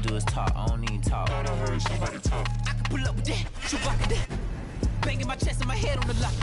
do is talk, I don't even talk. Thought I heard somebody talk. I can pull up with that, Chewbacca that. Banging my chest and my head on the lock.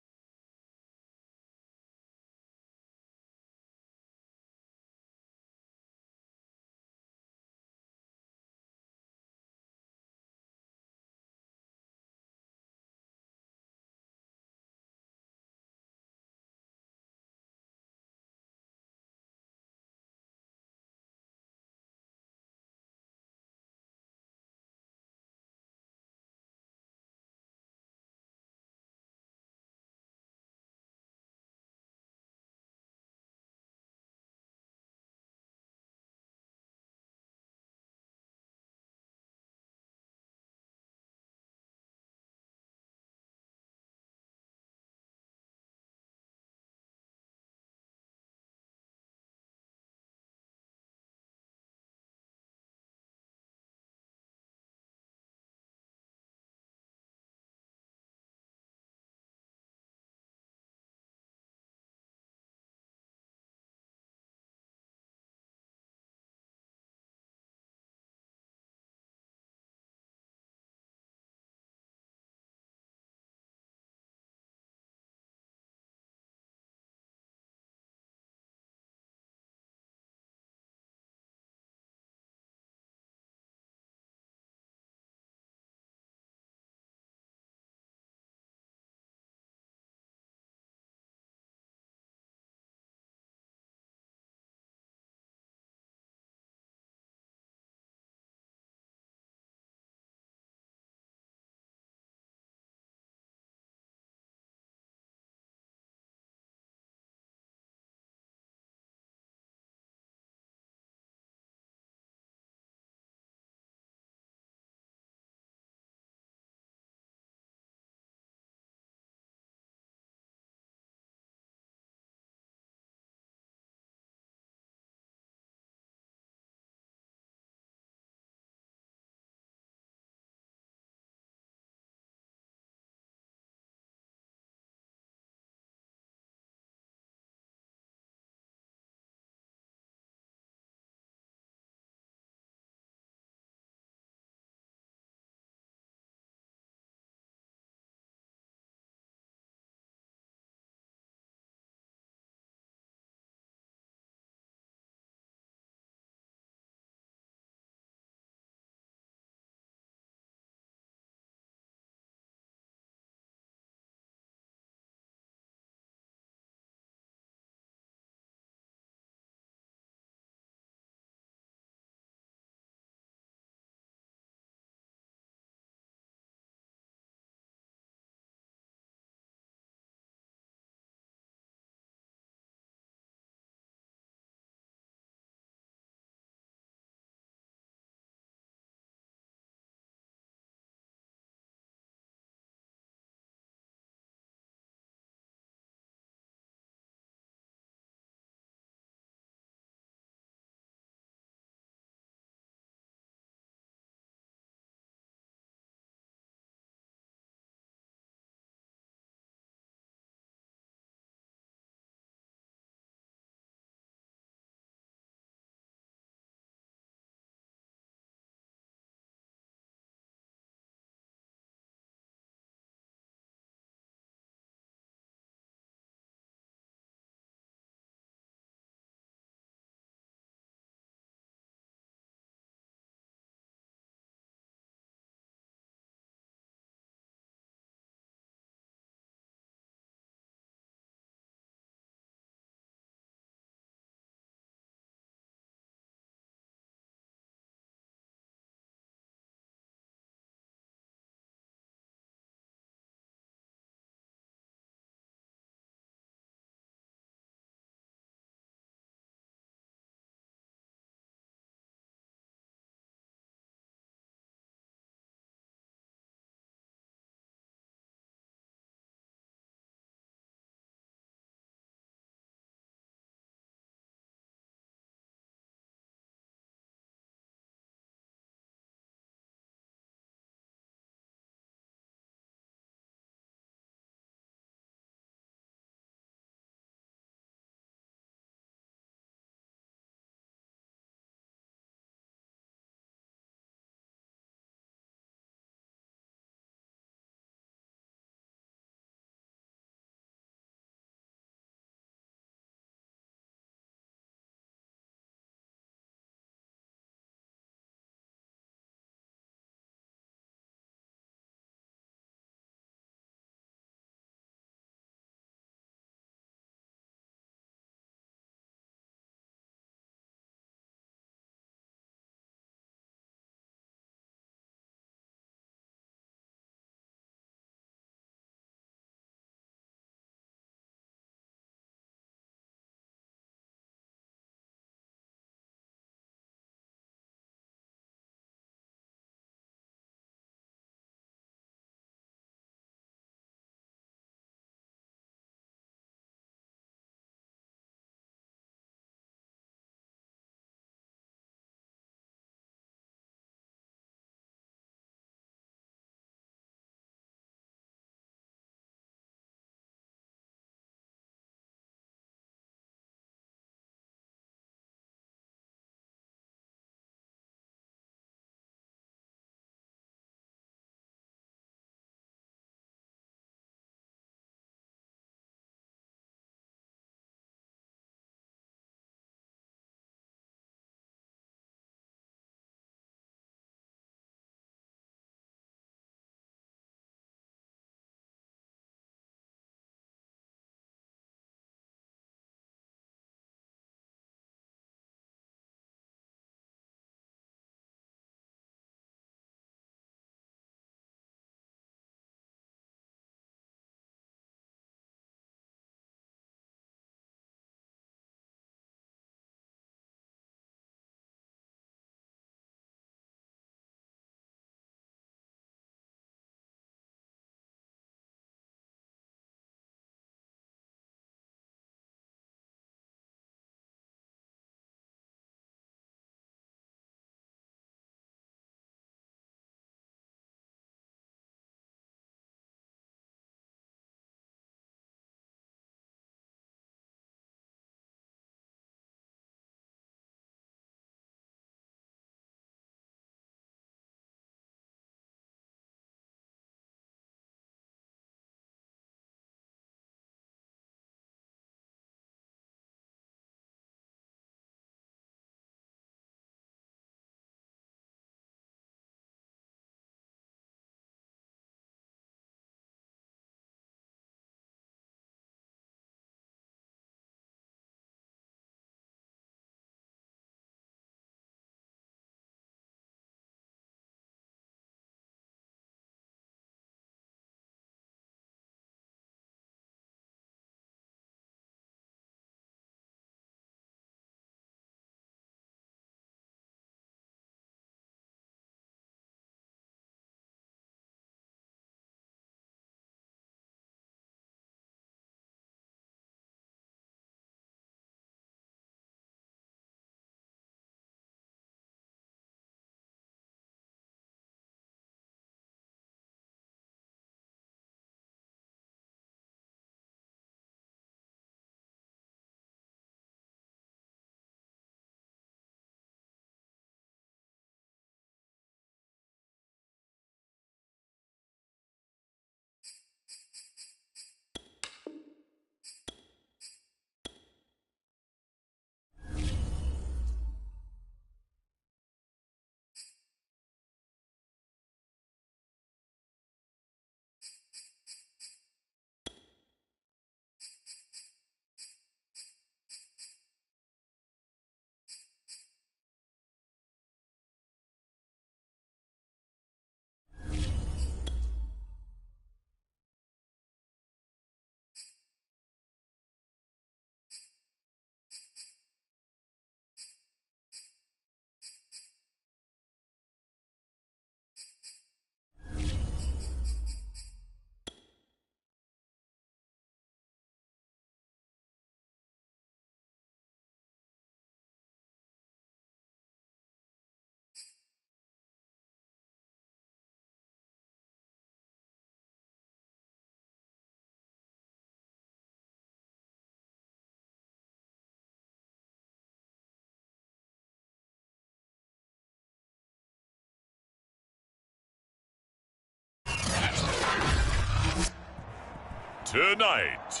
Tonight,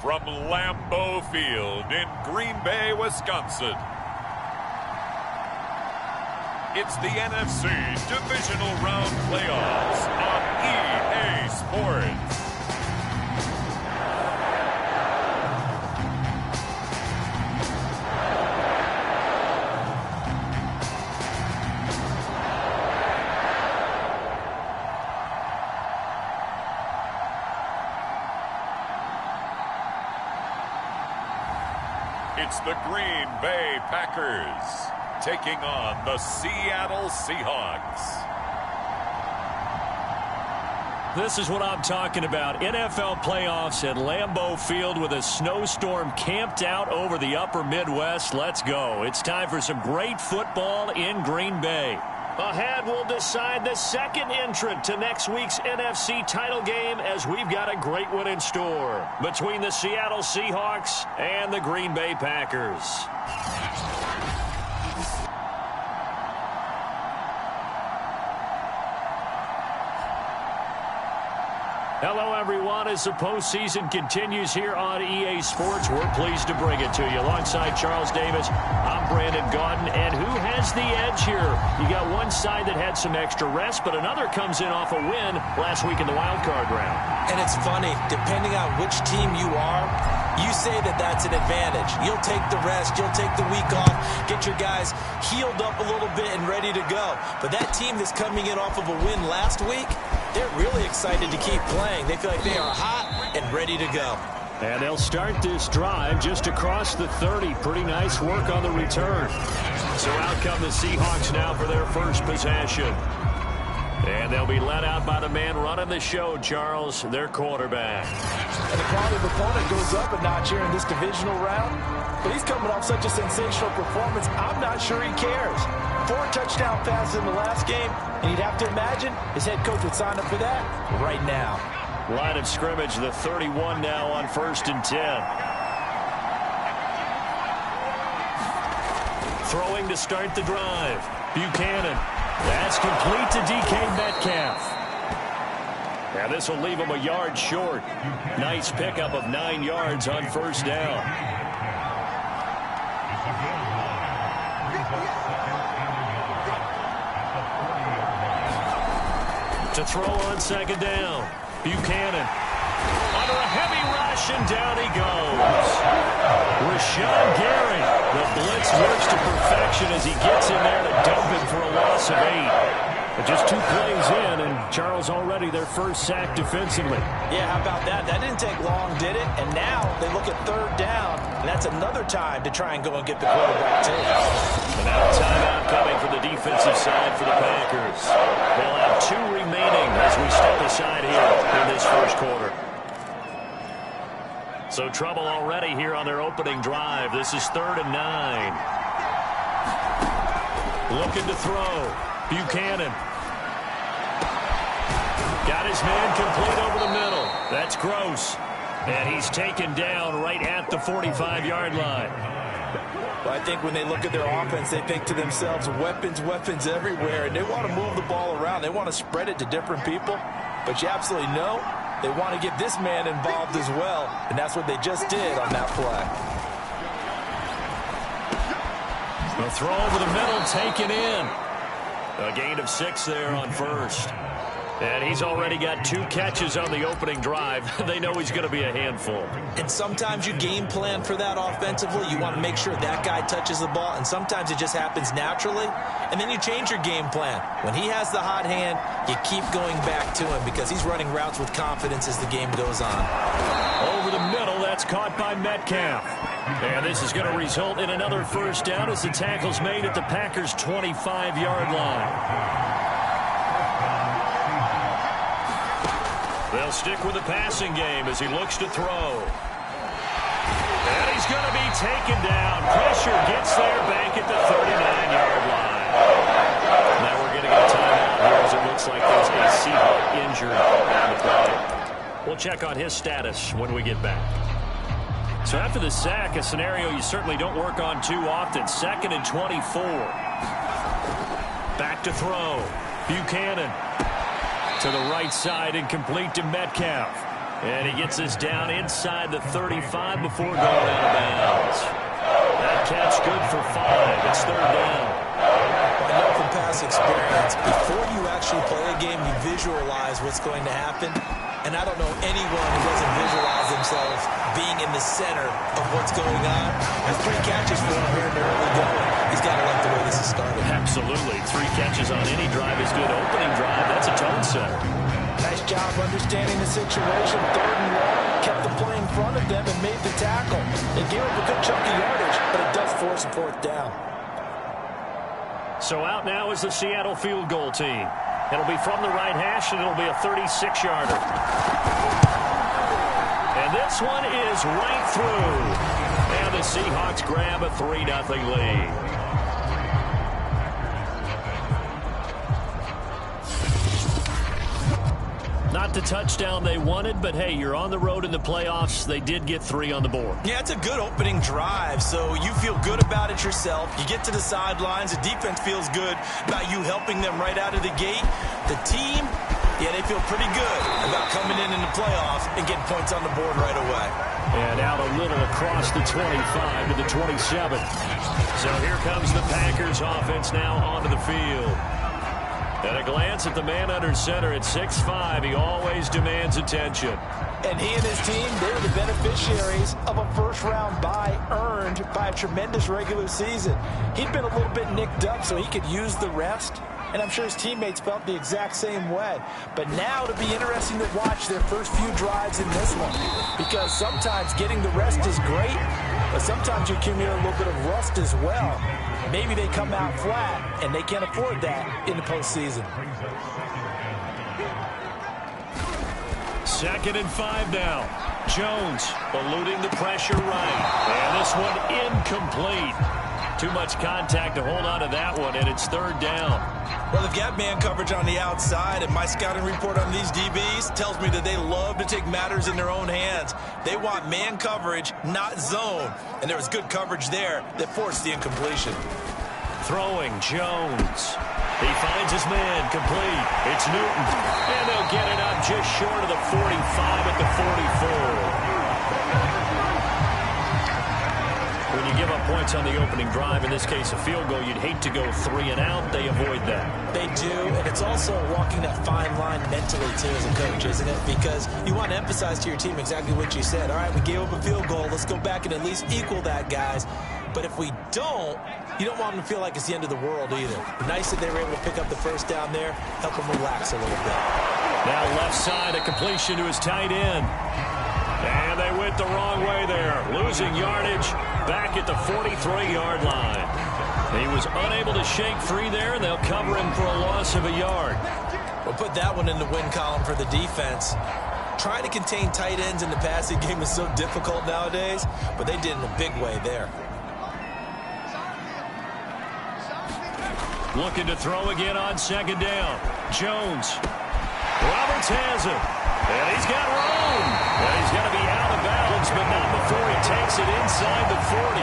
from Lambeau Field in Green Bay, Wisconsin, it's the NFC Divisional Round Playoffs on EA Sports. It's the Green Bay Packers taking on the Seattle Seahawks. This is what I'm talking about. NFL playoffs at Lambeau Field with a snowstorm camped out over the upper Midwest. Let's go. It's time for some great football in Green Bay. Ahead, we'll decide the second entrant to next week's NFC title game as we've got a great one in store between the Seattle Seahawks and the Green Bay Packers. Hello, everyone. As the postseason continues here on EA Sports, we're pleased to bring it to you. Alongside Charles Davis, I'm Brandon Gaudin. And who has the edge here? You got one side that had some extra rest, but another comes in off a win last week in the wild card round. And it's funny, depending on which team you are, you say that that's an advantage. You'll take the rest, you'll take the week off, get your guys healed up a little bit and ready to go. But that team that's coming in off of a win last week, they're really excited to keep playing. They feel like they are hot and ready to go. And they'll start this drive just across the 30. Pretty nice work on the return. So out come the Seahawks now for their first possession. And they'll be let out by the man running the show, Charles, their quarterback. And the quality of opponent goes up a notch here in this divisional round. But he's coming off such a sensational performance, I'm not sure he cares. 4 touchdown passes in the last game, and you'd have to imagine his head coach would sign up for that right now. Line of scrimmage, the 31 now on 1st and 10. Throwing to start the drive. Buchanan. That's complete to DK Metcalf. Now this will leave him a yard short. Nice pickup of 9 yards on 1st down. To throw on 2nd down. Buchanan under a heavy rush, and down he goes. Rashawn Gary. The blitz works to perfection as he gets in there to dump him for a loss of 8. But just 2 plays in, and Charles already their first sack defensively. Yeah, how about that? That didn't take long, did it? And now they look at 3rd down, and that's another time to try and go and get the quarterback too. And now a timeout coming for the defensive side for the Packers. They'll have 2 remaining as we step aside here in this first quarter. So trouble already here on their opening drive. This is 3rd and 9. Looking to throw. Buchanan. Got his man complete over the middle. That's Gross. And he's taken down right at the 45-yard line. But I think when they look at their offense, they think to themselves, weapons, weapons everywhere. And they want to move the ball around. They want to spread it to different people. But you absolutely know they want to get this man involved as well. And that's what they just did on that play. The throw over the middle, taken in. A gain of 6 there on 1st. And he's already got 2 catches on the opening drive. They know he's going to be a handful. And sometimes you game plan for that offensively. You want to make sure that guy touches the ball. And sometimes it just happens naturally. And then you change your game plan. When he has the hot hand, you keep going back to him because he's running routes with confidence as the game goes on. Over the middle, that's caught by Metcalf. And this is going to result in another 1st down as the tackle's made at the Packers' 25-yard line. They'll stick with the passing game as he looks to throw. And he's going to be taken down. Pressure gets there back at the 39-yard line. Now we're going to get a timeout here as it looks like there's a Seahawk injured on the play. We'll check on his status when we get back. So after the sack, a scenario you certainly don't work on too often. 2nd and 24. Back to throw. Buchanan to the right side and complete to Metcalf. And he gets us down inside the 35 before going out of bounds. That catch good for 5. It's third down. I know from past experience, before you actually play a game, you visualize what's going to happen. And I don't know anyone who doesn't visualize themselves being in the center of what's going on. That's 3 catches for him here in the early going. He's got to like the way this is started. Absolutely. 3 catches on any drive is good. Opening drive, that's a tone setter. Nice job understanding the situation. Third and long, kept the play in front of them and made the tackle. They gave up a good chunk of yardage, but it does force a fourth down. So out now is the Seattle field goal team. It'll be from the right hash, and it'll be a 36-yarder. And this one is right through. And the Seahawks grab a 3-0 lead. Not the touchdown they wanted, but hey, you're on the road in the playoffs. They did get 3 on the board. Yeah, it's a good opening drive, so you feel good about it yourself. You get to the sidelines. The defense feels good about you helping them right out of the gate. The team, yeah, they feel pretty good about coming in the playoffs and getting points on the board right away. And out a little across the 25 to the 27. So here comes the Packers offense now onto the field. At a glance at the man under center at 6'5", he always demands attention. And he and his team, they were the beneficiaries of a first-round bye earned by a tremendous regular season. He'd been a little bit nicked up so he could use the rest, and I'm sure his teammates felt the exact same way. But now it'll be interesting to watch their first few drives in this one, because sometimes getting the rest is great, but sometimes you accumulate a little bit of rust as well. Maybe they come out flat, and they can't afford that in the postseason. 2nd and 5 now. Jones eluding the pressure right. And this one incomplete. Too much contact to hold on to that one, and it's 3rd down. Well, they've got man coverage on the outside, and my scouting report on these DBs tells me that they love to take matters in their own hands. They want man coverage, not zone. And there was good coverage there that forced the incompletion. Throwing, Jones. He finds his man, complete. It's Newton. And they'll get it up just short of the 45 at the 44. When you give up points on the opening drive, in this case a field goal, you'd hate to go 3 and out. They avoid that. They do, and it's also walking that fine line mentally, too, as a coach, isn't it? Because you want to emphasize to your team exactly what you said. All right, we gave up a field goal. Let's go back and at least equal that, guys. But if we don't, you don't want them to feel like it's the end of the world either. Nice that they were able to pick up the first down there, help them relax a little bit. Now left side, a completion to his tight end. And they went the wrong way there. Losing yardage back at the 43-yard line. He was unable to shake free there, and they'll cover him for a loss of a yard. We'll put that one in the win column for the defense. Trying to contain tight ends in the passing game is so difficult nowadays, but they did in a big way there. Looking to throw again on 2nd down. Jones. Roberts has it. And he's got room. And he's going to be out of bounds, but not before he takes it inside the 40.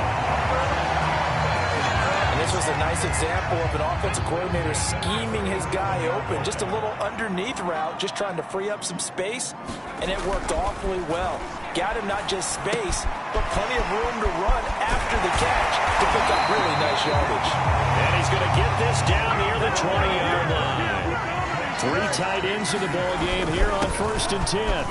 And this was a nice example of an offensive coordinator scheming his guy open. Just a little underneath route, just trying to free up some space. And it worked awfully well. Got him not just space, but plenty of room to run after the catch to pick up really nice yardage. And he's going to get this down near the 20-yard line. 3 tight ends in the ball game here on 1st and 10.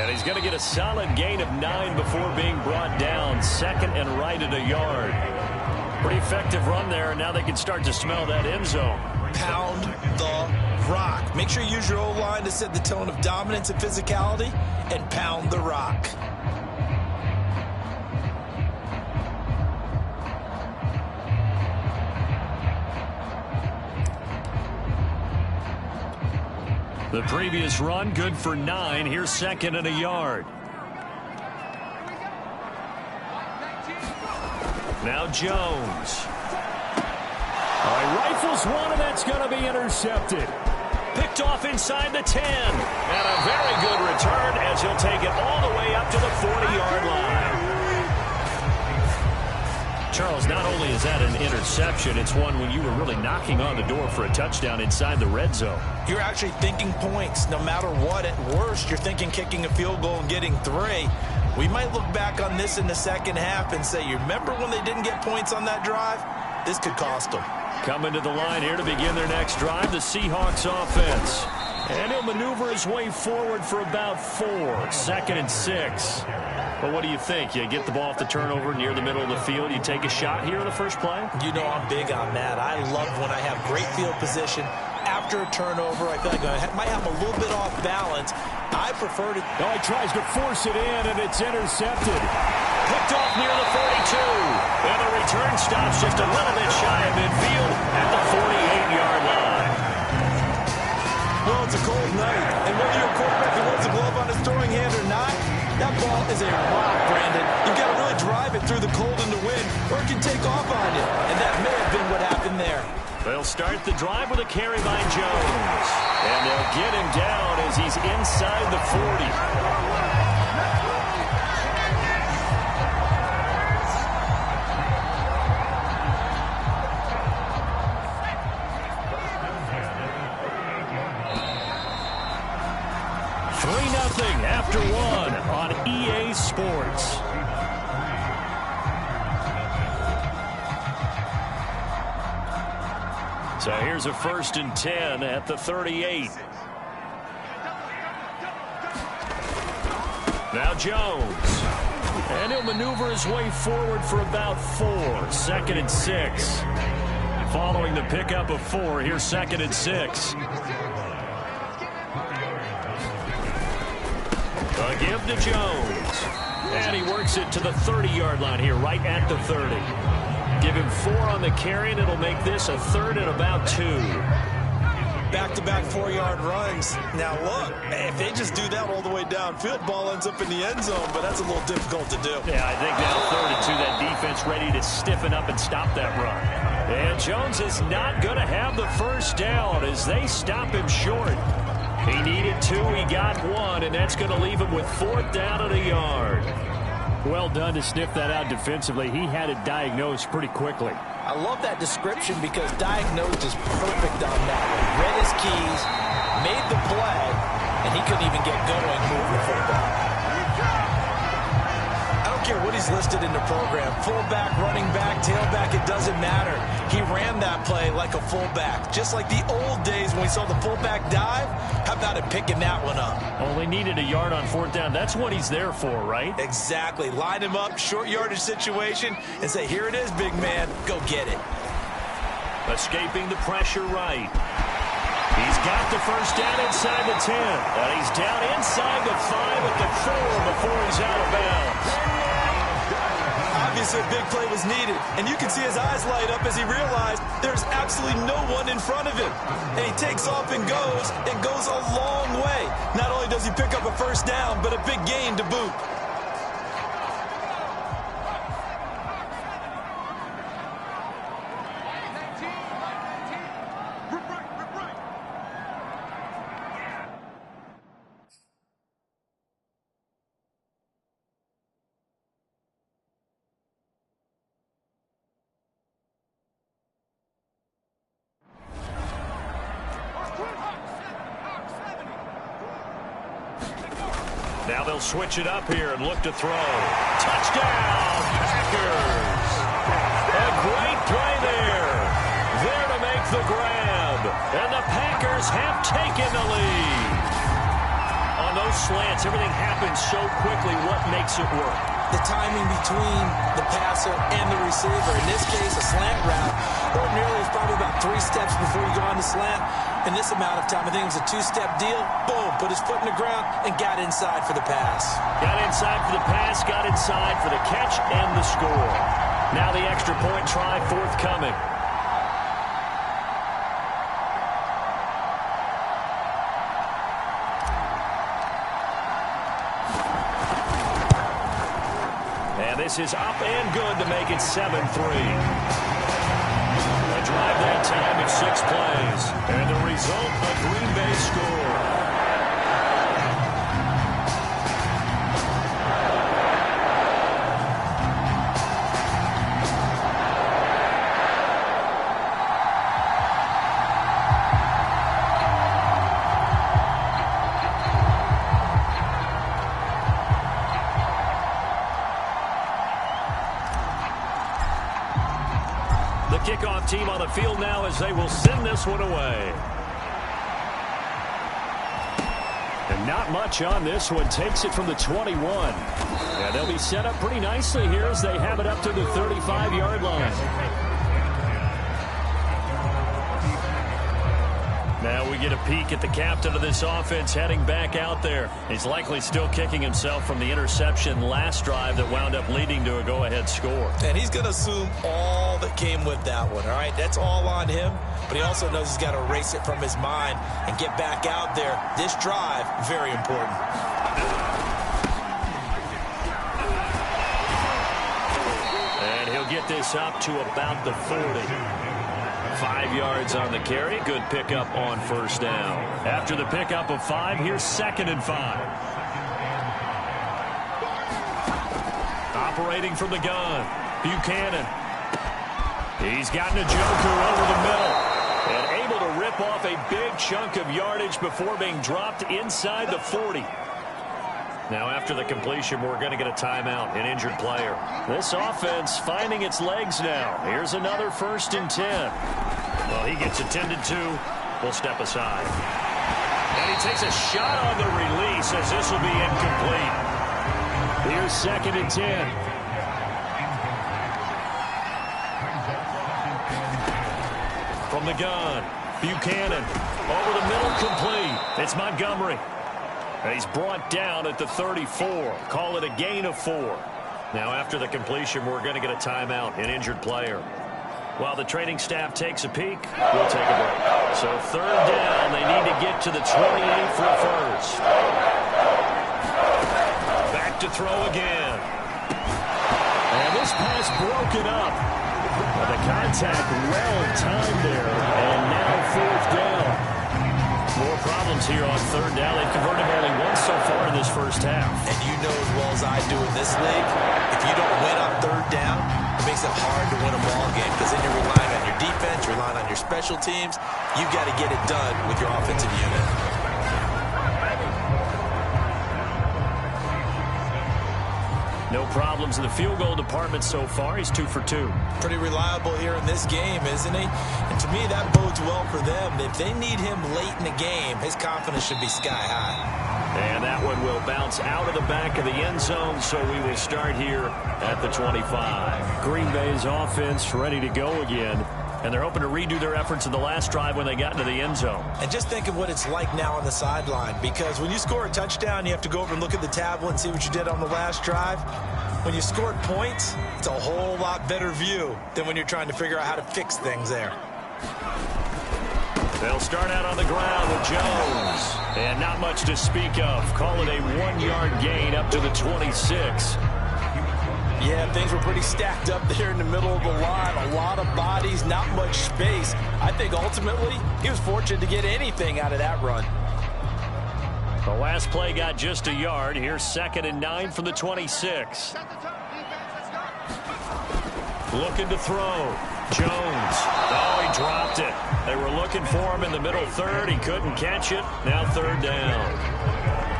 And he's going to get a solid gain of 9 before being brought down. 2nd and right at a yard. Pretty effective run there, and now they can start to smell that end zone. Pound the rock. Make sure you use your O-line to set the tone of dominance and physicality, and pound the rock. The previous run, good for 9. Here's 2nd and a yard. Now Jones. All right, rifles one, and that's going to be intercepted. Picked off inside the 10. And a very good return as he'll take it all the way up to the 40-yard line. Charles, not only is that an interception, it's one when you were really knocking on the door for a touchdown inside the red zone. You're actually thinking points. No matter what, at worst, you're thinking kicking a field goal and getting 3. We might look back on this in the second half and say, you remember when they didn't get points on that drive? This could cost them. Coming to the line here to begin their next drive, the Seahawks offense. And he'll maneuver his way forward for about 4. 2nd and 6. But what do you think? You get the ball off the turnover near the middle of the field. You take a shot here in the first play? You know I'm big on that. I love when I have great field position. After a turnover, I feel like I might have a little bit off balance. I prefer to... Oh, he tries to force it in, and it's intercepted. Picked off near the 42. And the return stops just a little bit shy of midfield at the 48-yard line. Well, it's a cold night, and whether you're a quarterback who wears a glove on his throwing hand or not, that ball is a rock, Brandon. You've got to really drive it through the cold and the wind, or it can take off on you. And that may have been what happened there. They'll start the drive with a carry by Jones. And they'll get him down as he's inside the 40. 3-0 after 1 on EA Sports. So here's a 1st and 10 at the 38. Now Jones. And he'll maneuver his way forward for about 4. 2nd and 6. Following the pickup of 4, here's 2nd and 6. A give to Jones. And he works it to the 30-yard line here, right at the 30. Give him 4 on the carry, and it'll make this a 3rd and about 2. Back-to-back 4-yard runs. Now, look, if they just do that all the way downfield, ball ends up in the end zone, but that's a little difficult to do. Yeah, I think now 3rd and 2, that defense ready to stiffen up and stop that run. And Jones is not going to have the first down as they stop him short. He needed 2, he got 1, and that's going to leave him with 4th down at a yard. Well done to sniff that out defensively. He had it diagnosed pretty quickly. I love that description because diagnosed is perfect on that one. Read his keys, made the play, and he couldn't even get going moving the football. I don't care what he's listed in the program. Fullback, running back, tailback, it doesn't matter. He ran that play like a fullback. Just like the old days when we saw the fullback dive. How about him picking that one up? Only needed a yard on 4th down. That's what he's there for, right? Exactly. Line him up, short yardage situation, and say, here it is, big man. Go get it. Escaping the pressure right. He's got the first down inside the 10. And he's down inside the 5 at the 4 before he's out of bounds. Obviously, a big play was needed, and you can see his eyes light up as he realized there's absolutely no one in front of him. And he takes off and goes a long way. Not only does he pick up a first down, but a big gain to boot. Now they'll switch it up here and look to throw. Touchdown, Packers! A great play there. There to make the grab. And the Packers have taken the lead. On those slants, everything happens so quickly. What makes it work? The timing between the passer and the receiver. In this case, a slant route. Ordinarily, it's probably about 3 steps before you go on the slant. In this amount of time, I think it was a 2-step deal. Boom, put his foot in the ground and got inside for the pass. Got inside for the pass, got inside for the catch and the score. Now the extra point try forthcoming. And this is up and good to make it 7-3. A drive that time of 6 plays. And the result, a Green Bay score. The kickoff team on the field now as they will send this one away. And not much on this one. Takes it from the 21. Yeah, they'll be set up pretty nicely here as they have it up to the 35-yard line. Now we get a peek at the captain of this offense heading back out there. He's likely still kicking himself from the interception last drive that wound up leading to a go-ahead score. And he's going to assume all that came with that one, all right? That's all on him, but he also knows he's got to erase it from his mind and get back out there. This drive, very important. And he'll get this up to about the 40. 5 yards on the carry. Good pickup on first down. After the pickup of 5, here's 2nd and 5. Operating from the gun, Buchanan. He's gotten a Njoku over the middle and able to rip off a big chunk of yardage before being dropped inside the 40. Now after the completion, we're going to get a timeout, an injured player. This offense finding its legs now. Here's another 1st and 10. Well, he gets attended to. We'll step aside. And he takes a shot on the release as this will be incomplete. Here's 2nd and 10. From the gun, Buchanan. Over the middle, complete. It's Montgomery. He's brought down at the 34. Call it a gain of 4. Now after the completion, we're going to get a timeout, an injured player. While the training staff takes a peek, we'll take a break. So 3rd down, they need to get to the 28 for a first. Back to throw again. And this pass broken up. Well, the contact well timed there. And now 4th down. More problems here on 3rd down. They've converted only once so far in this first half. And you know as well as I do in this league, if you don't win on 3rd down, it makes it hard to win a ball game because then you're relying on your defense, you're relying on your special teams. You've got to get it done with your offensive unit. No problems in the field goal department so far. He's 2 for 2. Pretty reliable here in this game, isn't he? And to me, that bodes well for them. If they need him late in the game, his confidence should be sky high. And that one will bounce out of the back of the end zone, so we will start here at the 25. Green Bay's offense ready to go again. And they're hoping to redo their efforts in the last drive when they got into the end zone. And just think of what it's like now on the sideline, because when you score a touchdown, you have to go over and look at the tablet and see what you did on the last drive. When you scored points, it's a whole lot better view than when you're trying to figure out how to fix things there. They'll start out on the ground with Jones. And not much to speak of. Call it a 1-yard gain up to the 26. Yeah, things were pretty stacked up there in the middle of the line. A lot of bodies, not much space. I think ultimately he was fortunate to get anything out of that run. The last play got just a yard. Here's 2nd and 9 from the 26. Looking to throw. Jones. Oh, he dropped it. They were looking for him in the middle 3rd. He couldn't catch it. Now 3rd down.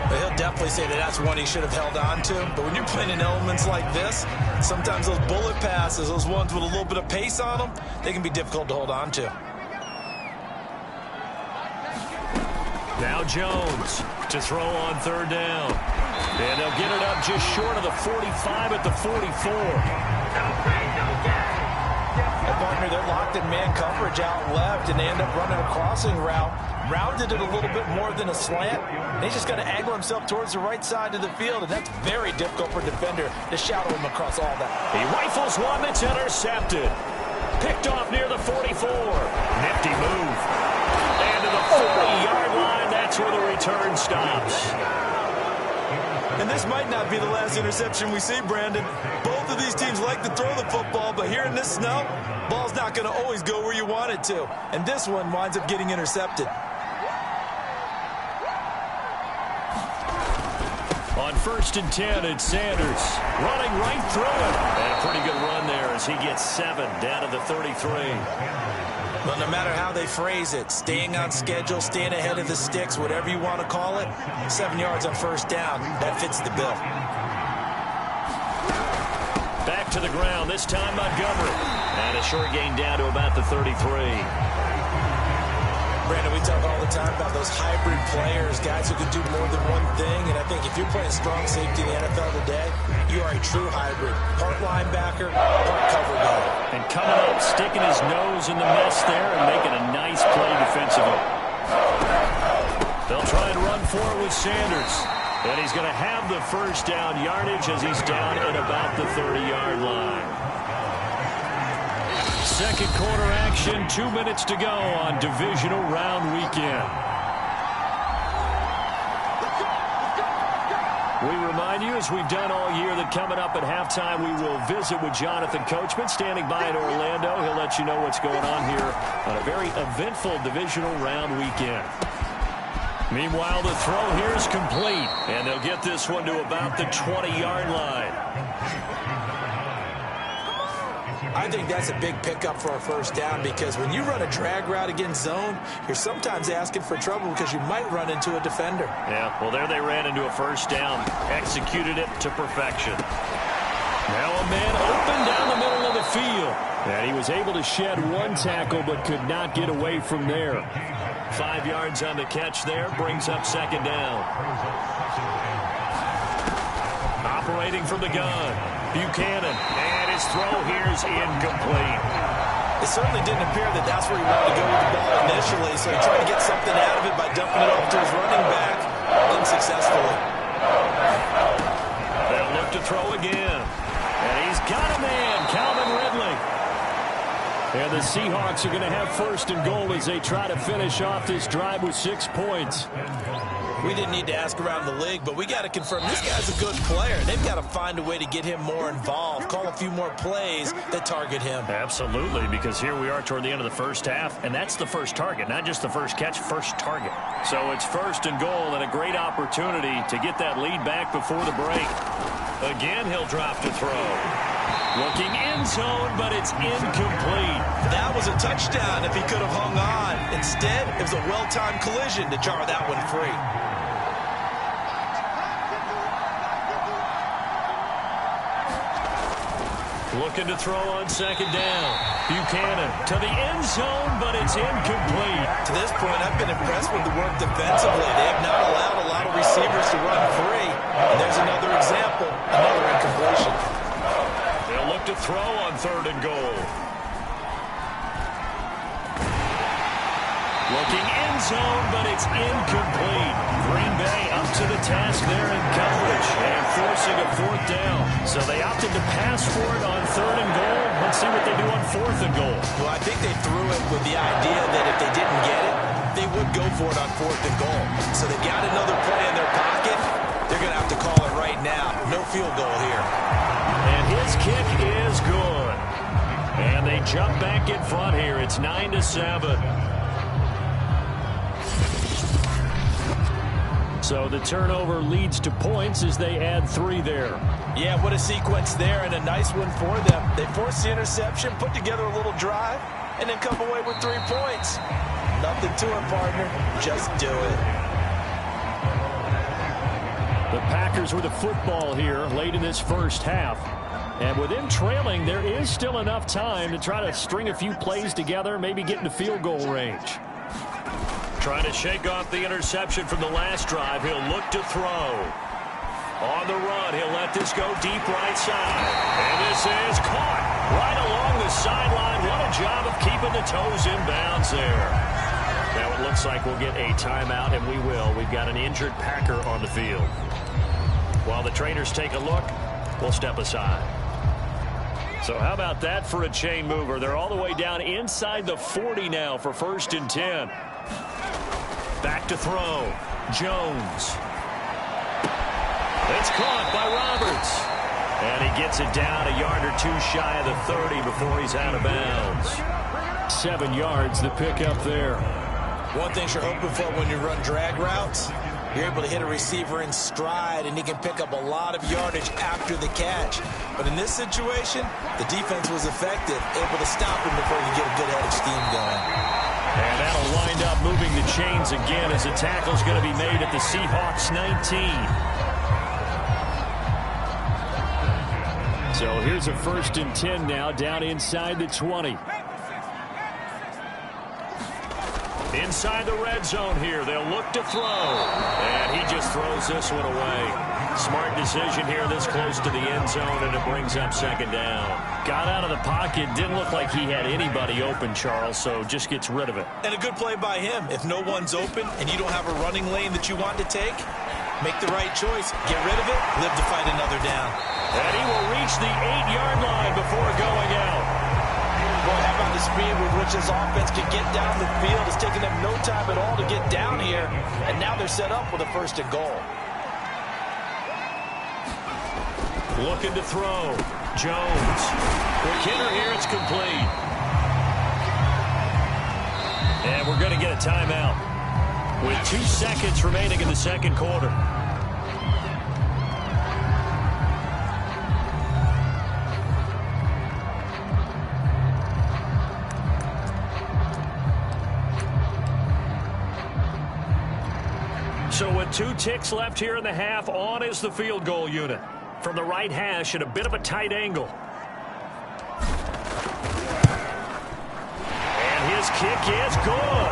But he'll definitely say that that's one he should have held on to. But when you're playing in elements like this, sometimes those bullet passes, those ones with a little bit of pace on them, they can be difficult to hold on to. Now Jones to throw on 3rd down. And they'll get it up just short of the 45 at the 44. Partner, they're locked in man coverage out left, and they end up running a crossing route. Rounded it a little bit more than a slant. And he's just got to angle himself towards the right side of the field, and that's very difficult for a defender to shadow him across all that. He rifles one that's intercepted. Picked off near the 44. Nifty move. And to the 40-yard line, that's where the return stops. And this might not be the last interception we see, Brandon. Both of these teams like to throw the football, but here in this snow, ball's not going to always go where you want it to. And this one winds up getting intercepted. On 1st and 10, it's Sanders running right through it. And a pretty good run there as he gets 7 down to the 33. Well, no matter how they phrase it, staying on schedule, staying ahead of the sticks, whatever you want to call it, 7 yards on 1st down, that fits the bill. Back to the ground, this time Montgomery. And a short gain down to about the 33. Brandon, we talk all the time about those hybrid players, guys who can do more than one thing. And I think if you're playing strong safety in the NFL today, you are a true hybrid. Part linebacker, part cover guy. And coming up, sticking his nose in the mess there and making a nice play defensively. They'll try and run for it with Sanders. And he's going to have the first down yardage as he's down at about the 30-yard line. Second quarter action, 2 minutes to go on divisional round weekend. We remind you, as we've done all year, that coming up at halftime, we will visit with Jonathan Coachman, standing by in Orlando. He'll let you know what's going on here on a very eventful divisional round weekend. Meanwhile, the throw here is complete, and they'll get this one to about the 20-yard line. I think that's a big pickup for a first down, because when you run a drag route against zone, you're sometimes asking for trouble because you might run into a defender. Yeah, well, there they ran into a first down, executed it to perfection. Now a man open down the middle of the field. And he was able to shed one tackle but could not get away from there. 5 yards on the catch there, brings up second down. Operating from the gun, Buchanan, and his throw here is incomplete. It certainly didn't appear that that's where he wanted to go with the ball initially, so he tried to get something out of it by dumping it off to his running back, unsuccessfully. They'll look to throw again, and he's got a man, Calvin Ridley. And the Seahawks are going to have first and goal as they try to finish off this drive with 6 points. We didn't need to ask around the league, but we got to confirm this guy's a good player. They've got to find a way to get him more involved, call a few more plays that target him. Absolutely, because here we are toward the end of the first half, and that's the first target, not just the first catch, first target. So it's first and goal and a great opportunity to get that lead back before the break. Again, he'll drop to throw. Looking end zone, but it's incomplete. That was a touchdown if he could have hung on. Instead, it was a well-timed collision to jar that one free. Looking to throw on second down. Buchanan to the end zone, but it's incomplete. To this point, I've been impressed with the work defensively. They have not allowed a lot of receivers to run free. And there's another example, another incompletion. They'll look to throw on third and goal. Looking end zone, but it's incomplete. Green Bay up to the task there in coverage and forcing a fourth down. So they opted to pass for it on third and goal. Let's see what they do on fourth and goal. Well, I think they threw it with the idea that if they didn't get it, they would go for it on fourth and goal. So they got another play in their pocket. They're going to have to call it right now. No field goal here. And his kick is good. And they jump back in front here. It's 9-7. So the turnover leads to points as they add 3 there. Yeah, what a sequence there, and a nice one for them. They forced the interception, put together a little drive, and then come away with 3 points. Nothing to it, partner. Just do it. The Packers with the football here late in this first half. And with them trailing, there is still enough time to try to string a few plays together, maybe get into field goal range. Trying to shake off the interception from the last drive. He'll look to throw. On the run, he'll let this go deep right side. And this is caught right along the sideline. What a job of keeping the toes in bounds there. Now it looks like we'll get a timeout, and we will. We've got an injured Packer on the field. While the trainers take a look, we'll step aside. So how about that for a chain mover? They're all the way down inside the 40 now for first and 10. Back to throw. Jones. It's caught by Roberts. And he gets it down a yard or 2 shy of the 30 before he's out of bounds. 7 yards, the pickup there. One thing you're hoping for when you run drag routes, you're able to hit a receiver in stride, and he can pick up a lot of yardage after the catch. But in this situation, the defense was effective, able to stop him before he could get a good head of steam going. And that'll wind up moving the chains again as the tackle's going to be made at the Seahawks 19. So here's a 1st and 10 now, down inside the 20. Inside the red zone here, they'll look to throw. And he just throws this one away. Smart decision here this close to the end zone, and it brings up 2nd down. Got out of the pocket, didn't look like he had anybody open, Charles, so just gets rid of it. And a good play by him. If no one's open and you don't have a running lane that you want to take, make the right choice, get rid of it, live to fight another down. And he will reach the 8-yard line before going out. Boy, how about the speed with which this offense can get down the field? It's taken them no time at all to get down here, and now they're set up with a 1st and goal. Looking to throw. Jones. Quick hitter here. It's complete. And we're going to get a timeout with 2 seconds remaining in the 2nd quarter. So with 2 ticks left here in the half, on is the field goal unit. From the right hash at a bit of a tight angle. And his kick is good.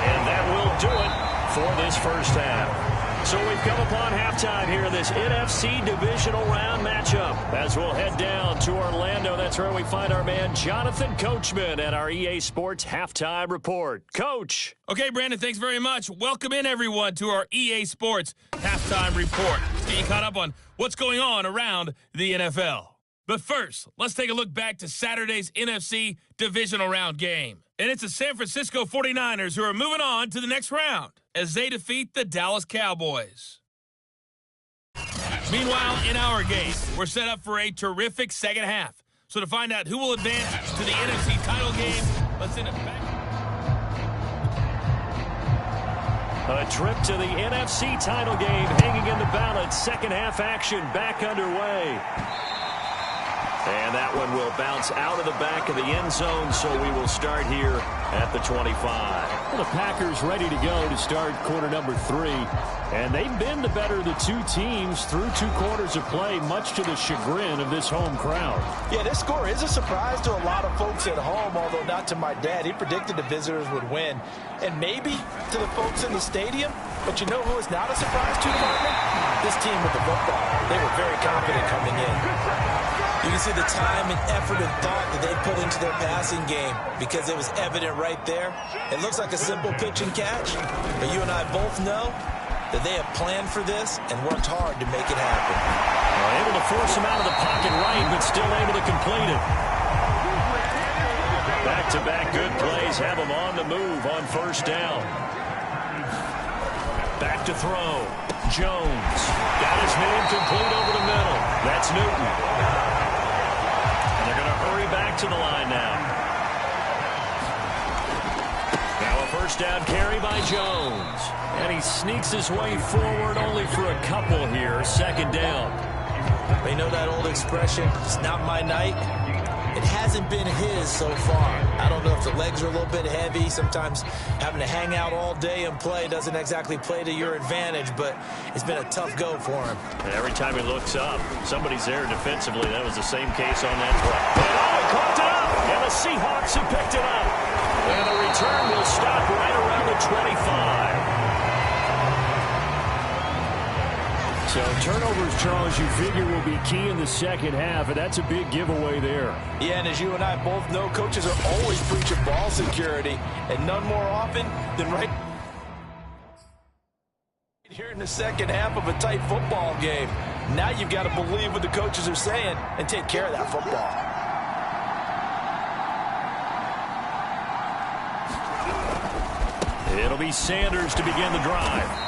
And that will do it for this 1st half. So we've come upon halftime here in this NFC Divisional Round matchup. As we'll head down to Orlando, that's where we find our man Jonathan Coachman at our EA Sports Halftime Report. Coach. Okay, Brandon, thanks very much. Welcome in, everyone, to our EA Sports Halftime Report. Let's get you caught up on what's going on around the NFL. But first, let's take a look back to Saturday's NFC Divisional Round game. And it's the San Francisco 49ers who are moving on to the next round as they defeat the Dallas Cowboys. Meanwhile, in our game, we're set up for a terrific 2nd half. So to find out who will advance to the NFC title game, let's send it back. A trip to the NFC title game hanging in the balance. 2nd half action back underway. And that one will bounce out of the back of the end zone, so we will start here at the 25. Well, the Packers ready to go to start quarter number 3. And they've been the better of the 2 teams through 2 quarters of play, much to the chagrin of this home crowd. Yeah, this score is a surprise to a lot of folks at home, although not to my dad. He predicted the visitors would win. And maybe to the folks in the stadium. But you know who is not a surprise to, Martin? This team with the football. They were very confident coming in. You can see the time and effort and thought that they put into their passing game because it was evident right there. It looks like a simple pitch and catch, but you and I both know that they have planned for this and worked hard to make it happen. Able to force him out of the pocket right, but still able to complete it. Back-to-back good plays have him on the move on 1st down. Back to throw. Jones got his man complete over the middle. That's Newton. And they're going to hurry back to the line now. Now a 1st down carry by Jones. And he sneaks his way forward only for a couple here. 2nd down. You know that old expression, it's not my night? It hasn't been his so far. I don't know if the legs are a little bit heavy. Sometimes having to hang out all day and play doesn't exactly play to your advantage, but it's been a tough go for him. And every time he looks up, somebody's there defensively. That was the same case on that play. And caught it up, and the Seahawks have picked it up. And the return will stop right around the 25. So turnovers, Charles, you figure will be key in the 2nd half, and that's a big giveaway there. Yeah, and as you and I both know, coaches are always preaching ball security, and none more often than right here in the 2nd half of a tight football game. Now you've got to believe what the coaches are saying and take care of that football. It'll be Sanders to begin the drive.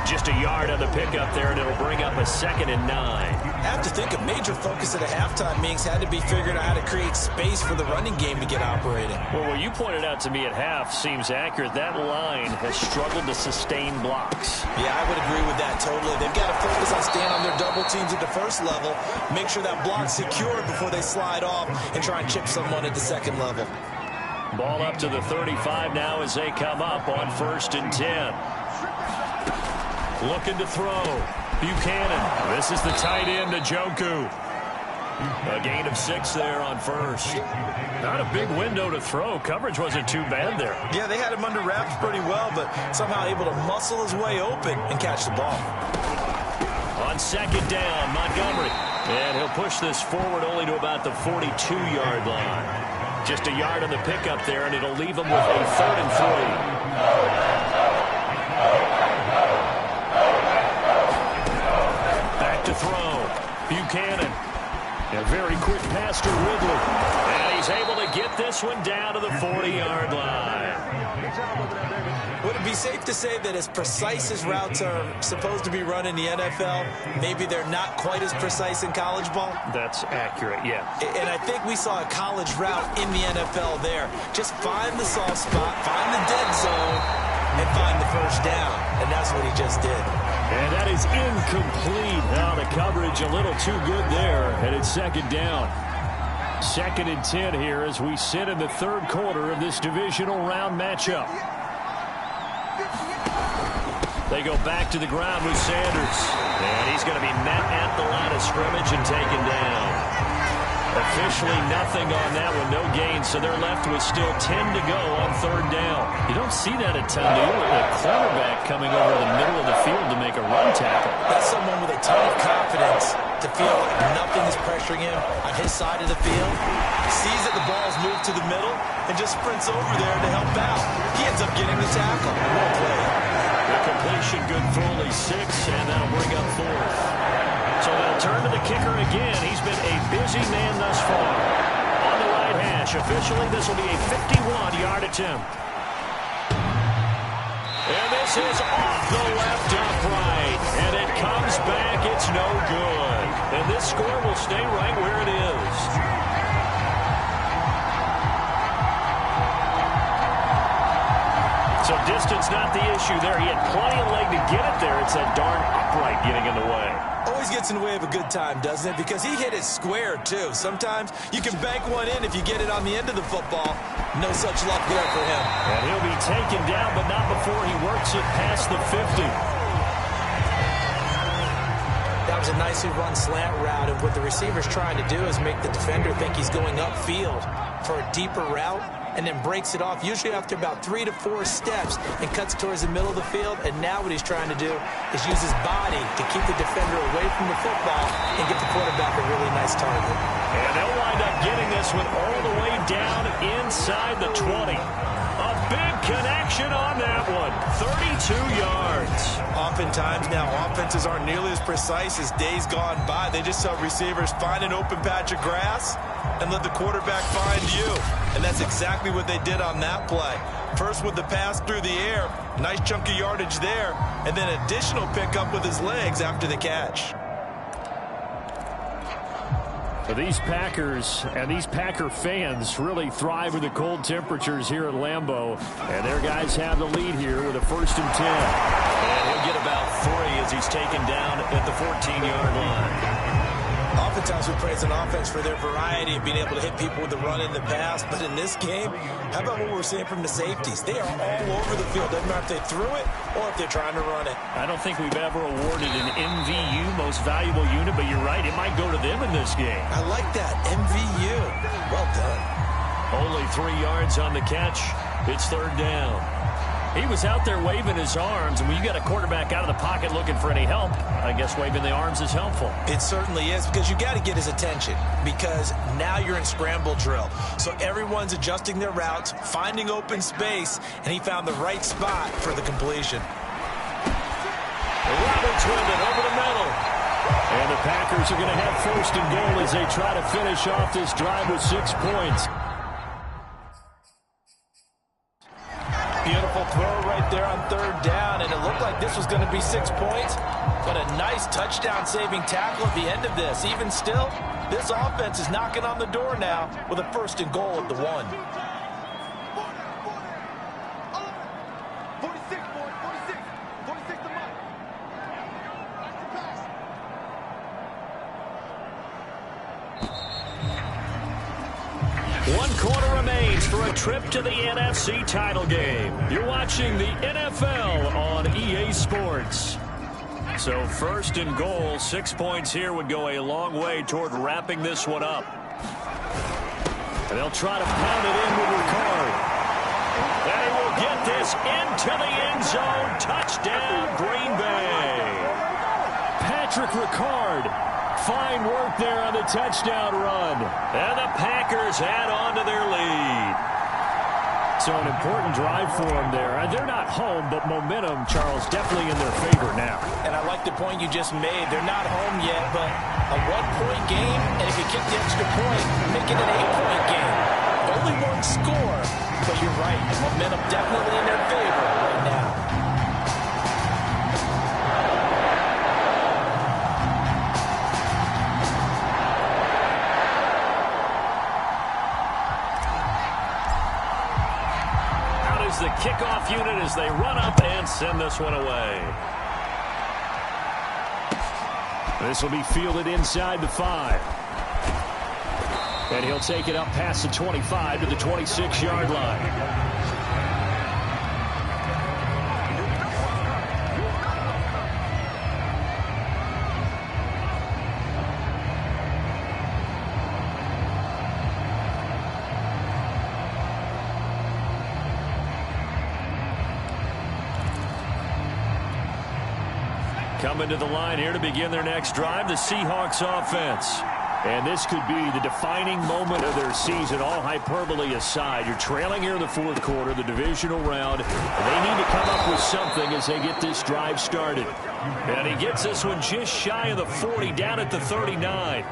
Just a yard on the pickup there, and it'll bring up a 2nd and 9. I have to think a major focus at a halftime meetings had to be figuring out how to create space for the running game to get operating. Well, what you pointed out to me at half seems accurate. That line has struggled to sustain blocks. Yeah, I would agree with that totally. They've got to focus on staying on their double teams at the 1st level, make sure that block's secure before they slide off and try and chip someone at the 2nd level. Ball up to the 35 now as they come up on 1st and 10. Looking to throw. Buchanan. This is the tight end to Njoku. A gain of 6 there on first. Not a big window to throw. Coverage wasn't too bad there. Yeah, they had him under wraps pretty well, but somehow able to muscle his way open and catch the ball. On second down, Montgomery. And he'll push this forward only to about the 42-yard line. Just a yard on the pickup there, and it'll leave him with a 3rd and 3. Back to throw. Buchanan. A very quick pass to Ridley. And he's able to get this one down to the 40-yard line. Would it be safe to say that as precise as routes are supposed to be run in the NFL, maybe they're not quite as precise in college ball? That's accurate, yeah. And I think we saw a college route in the NFL there. Just find the soft spot, find the dead zone, and find the first down. And that's what he just did. And that is incomplete. Now the coverage a little too good there, and it's second down. 2nd and 10 here as we sit in the 3rd quarter of this divisional round matchup. They go back to the ground with Sanders. And he's going to be met at the line of scrimmage and taken down. Officially nothing on that one, no gain, so they're left with still 10 to go on 3rd down. You don't see that a ton, do you? A quarterback coming over the middle of the field to make a run tackle. That's someone with a ton of confidence to feel like nothing is pressuring him on his side of the field. Sees that the ball's moved to the middle and just sprints over there to help out. He ends up getting the tackle. Well played. The completion good for only 6, and that'll bring up 4th. So they'll turn to the kicker again. He's been a busy man thus far. On the right hash, officially this will be a 51-yard attempt. And this is off the left upright. And it comes back. It's no good. And this score will stay right where it is. So distance not the issue there. He had plenty of leg to get it there. It's that darn upright getting in the way. Always gets in the way of a good time, doesn't it? Because he hit it square, too. Sometimes you can bank one in if you get it on the end of the football. No such luck there for him. And he'll be taken down, but not before he works it past the 50. That was a nicely run slant route, and what the receiver's trying to do is make the defender think he's going upfield for a deeper route, and then breaks it off, usually after about 3 to 4 steps, and cuts towards the middle of the field. And now what he's trying to do is use his body to keep the defender away from the football and give the quarterback a really nice target. And they'll wind up getting this one all the way down inside the 20. A big connection on that one. 32 yards. Oftentimes now, offenses aren't nearly as precise as days gone by. They just tell receivers, find an open patch of grass and let the quarterback find you. And that's exactly what they did on that play. First with the pass through the air, nice chunk of yardage there, and then additional pickup with his legs after the catch. Well, these Packers and these Packer fans really thrive with the cold temperatures here at Lambeau. And their guys have the lead here with a 1st and 10. And he'll get about 3 as he's taken down at the 14-yard line. Oftentimes we praise an offense for their variety of being able to hit people with the run in the pass. But in this game, how about what we're seeing from the safeties? They are all over the field. Doesn't matter if they threw it or if they're trying to run it. I don't think we've ever awarded an MVU, most valuable unit, but you're right, it might go to them in this game. I like that, MVU. Well done. Only 3 yards on the catch. It's 3rd down. He was out there waving his arms, and when you got a quarterback out of the pocket looking for any help, I guess waving the arms is helpful. It certainly is, because you got to get his attention, because now you're in scramble drill. So everyone's adjusting their routes, finding open space, and he found the right spot for the completion. Roberts with it over the middle. And the Packers are going to have 1st and goal as they try to finish off this drive with 6 points. Beautiful throw right there on 3rd down, and it looked like this was going to be 6 points, but a nice touchdown-saving tackle at the end of this. Even still, this offense is knocking on the door now with a 1st and goal at the 1. For a trip to the NFC title game. You're watching the NFL on EA Sports. So first and goal, 6 points here would go a long way toward wrapping this one up. And they'll try to pound it in with Ricard. And he will get this into the end zone. Touchdown, Green Bay. Patrick Ricard. Fine work there on the touchdown run. And the Packers add on to their lead. So an important drive for them there. They're not home, but momentum, Charles, definitely in their favor now. And I like the point you just made. They're not home yet, but a 1-point game, and if you kick the extra point, make it an 8-point game. Only one score, but you're right. Momentum definitely in their favor right now. The kickoff unit as they run up and send this one away. This will be fielded inside the 5. And he'll take it up past the 25 to the 26-yard line. Coming to the line here to begin their next drive, the Seahawks offense. And this could be the defining moment of their season, all hyperbole aside. You're trailing here in the fourth quarter, the divisional round. And they need to come up with something as they get this drive started. And he gets this one just shy of the 40, down at the 39.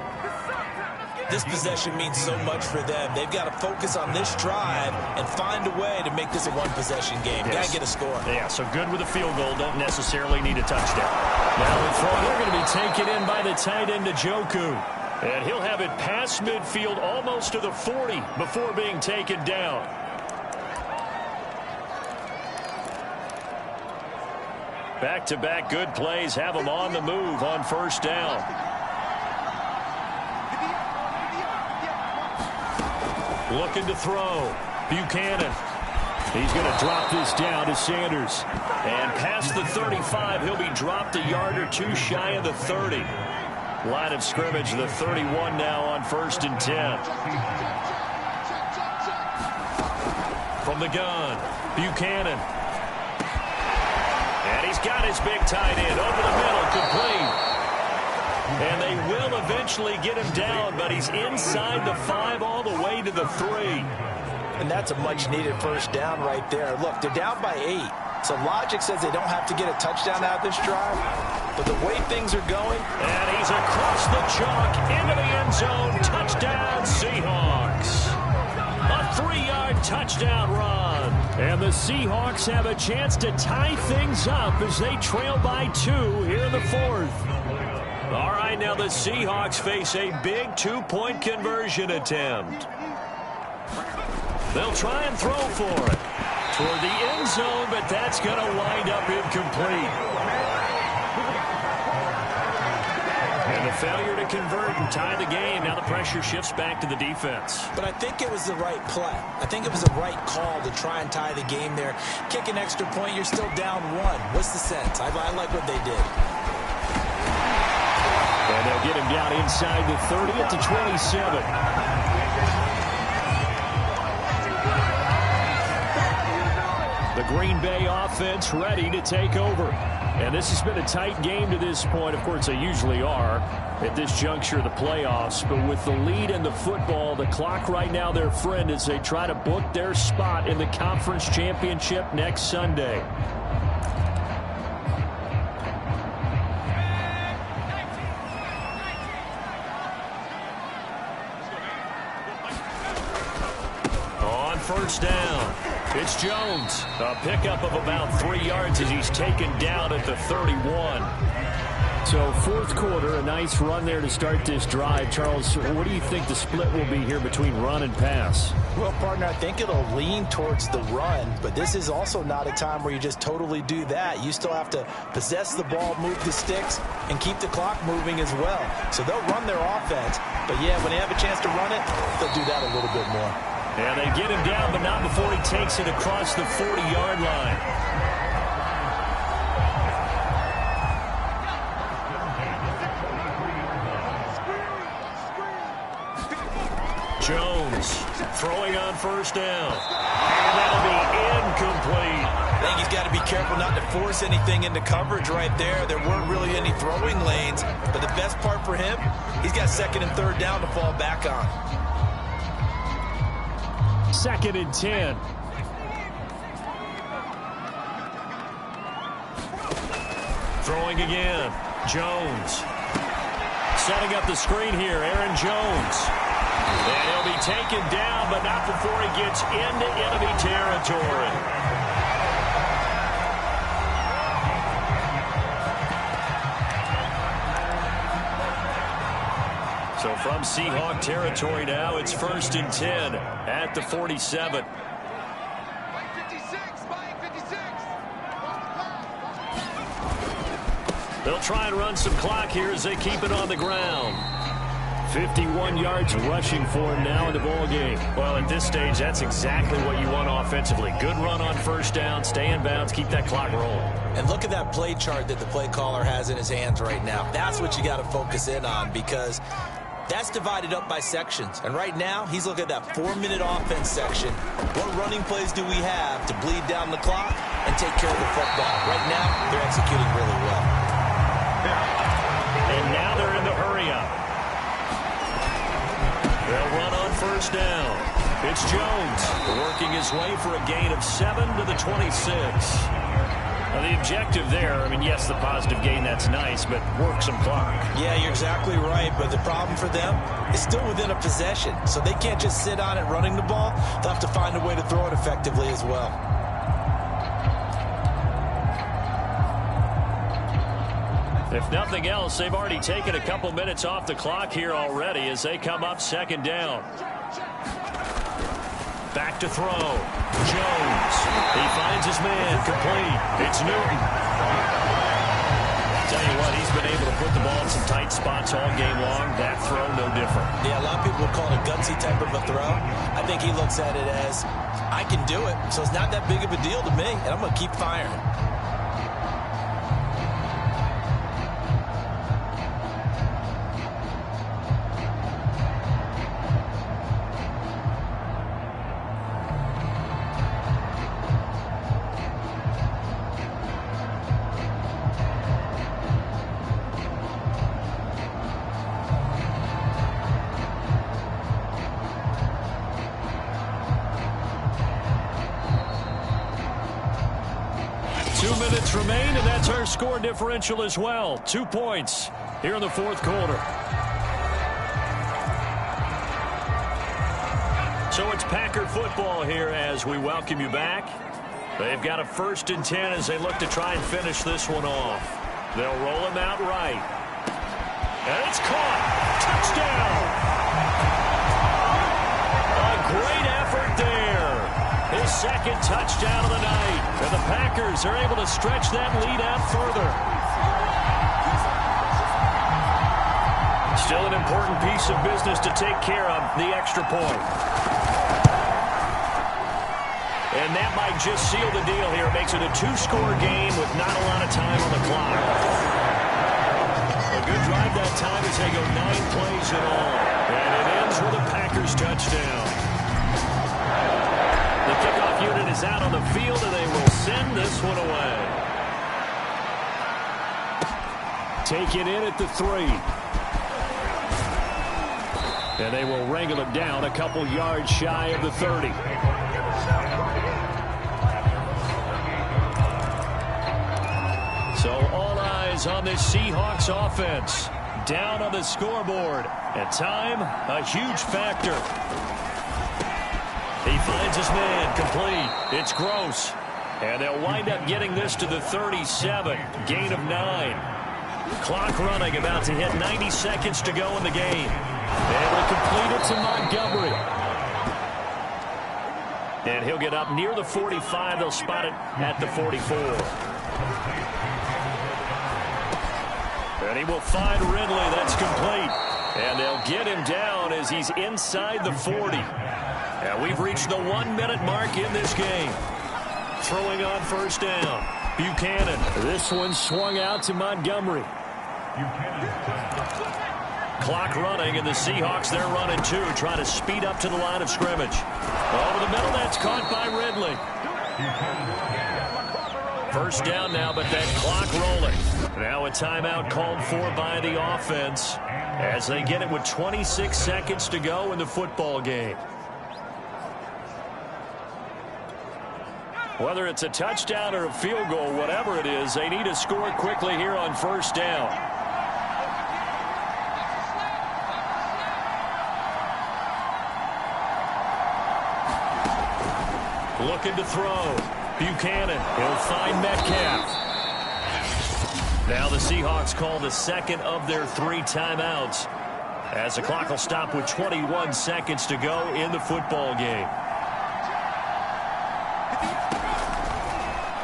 This possession means so much for them. They've got to focus on this drive and find a way to make this a one-possession game. Yes. Got to get a score. Yeah, so good with a field goal. Don't necessarily need a touchdown. Now the throw, they're going to be taken in by the tight end, Njoku. And he'll have it past midfield almost to the 40 before being taken down. Back-to-back good plays have him on the move on first down. Looking to throw. Buchanan. He's going to drop this down to Sanders. And past the 35, he'll be dropped a yard or two shy of the 30. Line of scrimmage, the 31 now on 1st and 10. From the gun, Buchanan. And he's got his big tight end over the middle, complete. And they will eventually get him down, but he's inside the 5 all the way to the 3. And that's a much-needed first down right there. Look, they're down by 8. So logic says they don't have to get a touchdown out of this drive. But the way things are going... And he's across the chalk into the end zone. Touchdown, Seahawks. A 3-yard touchdown run. And the Seahawks have a chance to tie things up as they trail by 2 here in the 4th. All right, now the Seahawks face a big 2-point conversion attempt. They'll try and throw for it toward the end zone, but that's going to wind up incomplete. And the failure to convert and tie the game. Now the pressure shifts back to the defense. But I think it was the right play. I think it was the right call to try and tie the game there. Kick an extra point, you're still down 1. What's the sense? I like what they did. And they'll get him down inside the 30 at the 27. The Green Bay offense ready to take over. And this has been a tight game to this point. Of course, they usually are at this juncture of the playoffs. But with the lead in the football, the clock right now their friend as they try to book their spot in the conference championship next Sunday. On first down, it's Jones. A pickup of about 3 yards as he's taken down at the 31. So fourth quarter, a nice run there to start this drive. Charles, what do you think the split will be here between run and pass? Well, partner, I think it'll lean towards the run, but this is also not a time where you just totally do that. You still have to possess the ball, move the sticks, and keep the clock moving as well. So they'll run their offense, but yeah, when they have a chance to run it, they'll do that a little bit more. And they get him down, but not before he takes it across the 40-yard line. Jones throwing on first down. And that'll be incomplete. I think he's got to be careful not to force anything into coverage right there. There weren't really any throwing lanes, but the best part for him, he's got second and third down to fall back on. 2nd and 10. Throwing again. Jones. Setting up the screen here, Aaron Jones. And he'll be taken down, but not before he gets into enemy territory. So from Seahawk territory now, it's 1st and 10 at the 47. They'll try and run some clock here as they keep it on the ground. 51 yards rushing for him now in the ballgame. Well, at this stage, that's exactly what you want offensively. Good run on first down, stay in bounds, keep that clock rolling. And look at that play chart that the play caller has in his hands right now. That's what you got to focus in on, because that's divided up by sections. And right now, he's looking at that 4-minute offense section. What running plays do we have to bleed down the clock and take care of the football? Right now, they're executing really well. And now they're in the hurry-up. They'll run on first down. It's Jones working his way for a gain of 7 to the 26. Now, the objective there, I mean, yes, the positive gain, that's nice, but work some clock. Yeah, you're exactly right, but the problem for them is still within a possession, so they can't just sit on it running the ball. They'll have to find a way to throw it effectively as well. If nothing else, they've already taken a couple minutes off the clock here already as they come up 2nd down. Back to throw. Jones. He finds his man. Complete. It's Newton. Tell you what, he's been able to put the ball in some tight spots all game long. That throw, no different. Yeah, a lot of people would call it a gutsy type of a throw. I think he looks at it as, I can do it, so it's not that big of a deal to me, and I'm going to keep firing. Remain, and that's our score differential as well. 2 points here in the 4th quarter. So it's Packer football here as we welcome you back. They've got a 1st and 10 as they look to try and finish this one off. They'll roll him out right. And it's caught. Touchdown. A great effort there. His 2nd touchdown of the night. And the Packers are able to stretch that lead out further. Still an important piece of business to take care of, the extra point. And that might just seal the deal here. It makes it a 2-score game with not a lot of time on the clock. A good drive that time as they go 9 plays in all. And it ends with a Packers touchdown. The kickoff unit is out on the field, and they will send this one away. Take it in at the 3. And they will wrangle it down a couple yards shy of the 30. So all eyes on this Seahawks offense. Down on the scoreboard. At time, a huge factor. He finds his man, complete. It's Gross. And they'll wind up getting this to the 37. Gain of 9. Clock running, about to hit 90 seconds to go in the game. And will complete it to Montgomery. And he'll get up near the 45. They'll spot it at the 44. And he will find Ridley. That's complete. And they'll get him down as he's inside the 40. And we've reached the 1-minute mark in this game. Throwing on first down. Buchanan. This one swung out to Montgomery. clock running, and the Seahawks, they're running too, trying to speed up to the line of scrimmage. Over the middle, that's caught by Ridley. First down now, but that clock rolling. Now a timeout called for by the offense as they get it with 26 seconds to go in the football game. Whether it's a touchdown or a field goal, whatever it is, they need to score quickly here on first down. Looking to throw. Buchanan, he'll find Metcalf. Now the Seahawks call the second of their 3 timeouts as the clock will stop with 21 seconds to go in the football game.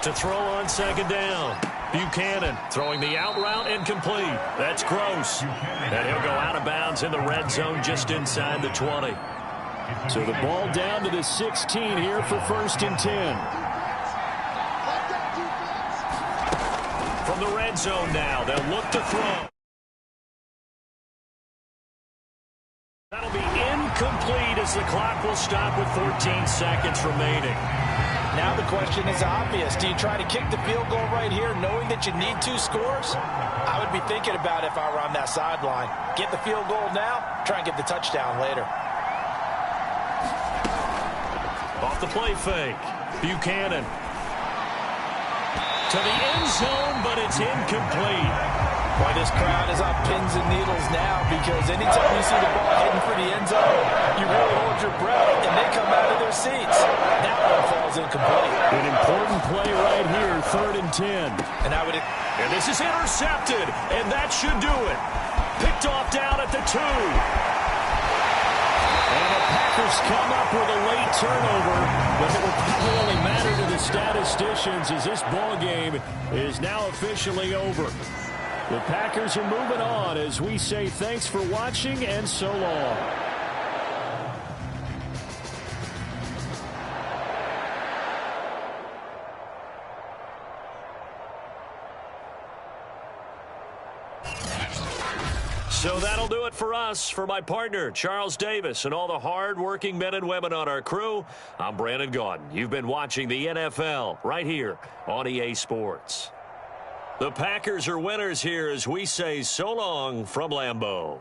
To throw on second down. Buchanan throwing the out route incomplete. That's Gross. And he'll go out of bounds in the red zone just inside the 20. So the ball down to the 16 here for 1st and 10. From the red zone now, they'll look to throw. That'll be incomplete as the clock will stop with 14 seconds remaining. Now the question is obvious. Do you try to kick the field goal right here knowing that you need 2 scores? I would be thinking about it if I were on that sideline. Get the field goal now, try and get the touchdown later. Off the play fake. Buchanan. To the end zone, but it's incomplete. Boy, this crowd is on pins and needles now because anytime you see the ball heading for the end zone, you really hold your breath, and they come out of their seats. That one falls incomplete. An important play right here, 3rd and 10. And this is intercepted, and that should do it. Picked off down at the 2. And the Packers come up with a late turnover, but it will probably only matter to the statisticians as this ball game is now officially over. The Packers are moving on as we say thanks for watching and so long. So that'll do it for us. For my partner, Charles Davis, and all the hard-working men and women on our crew, I'm Brandon Gaudin. You've been watching the NFL right here on EA Sports. The Packers are winners here as we say so long from Lambeau.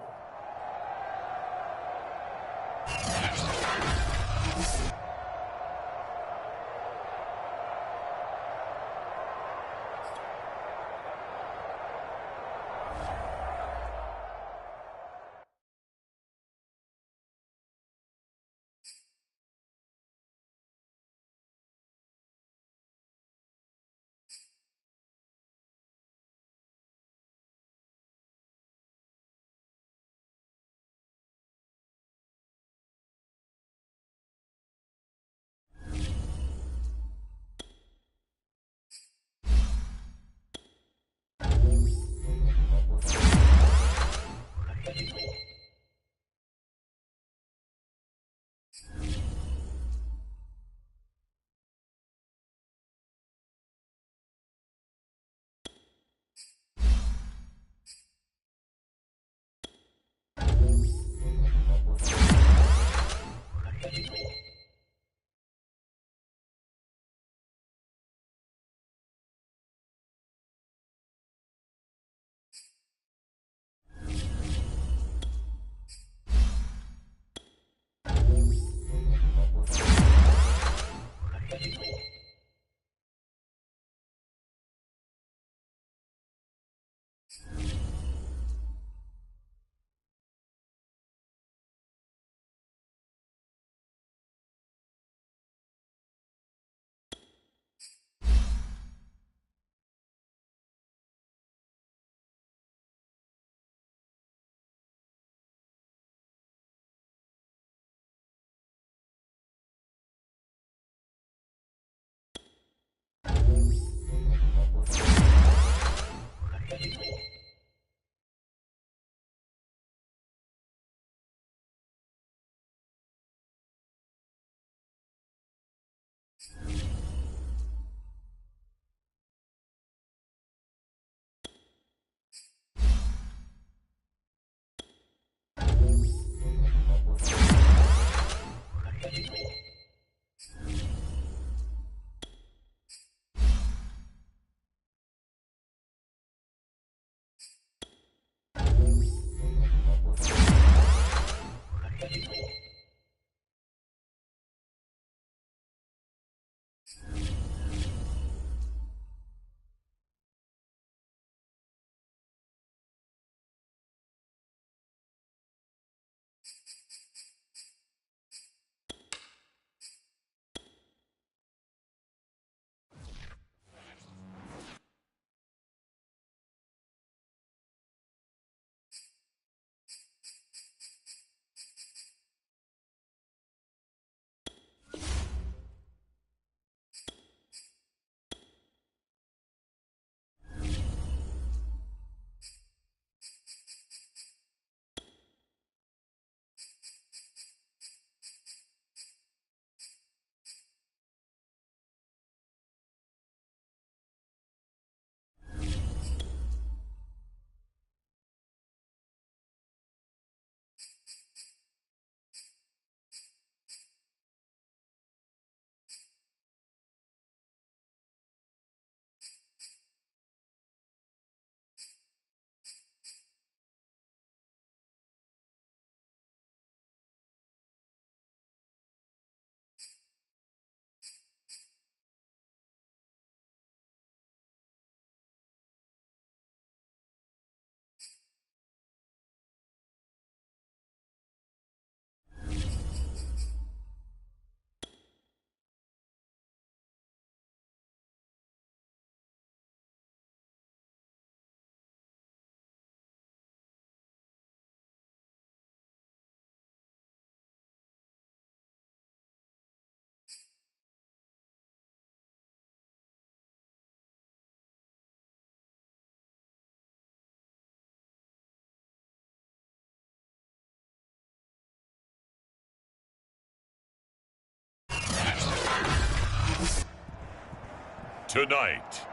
Tonight,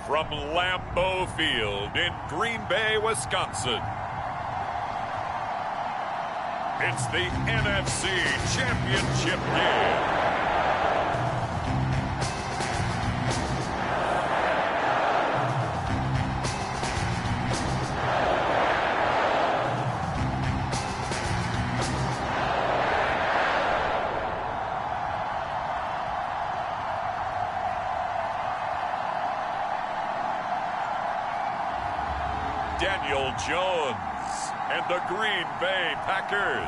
from Lambeau Field in Green Bay, Wisconsin, it's the NFC Championship game. Daniel Jones and the Green Bay Packers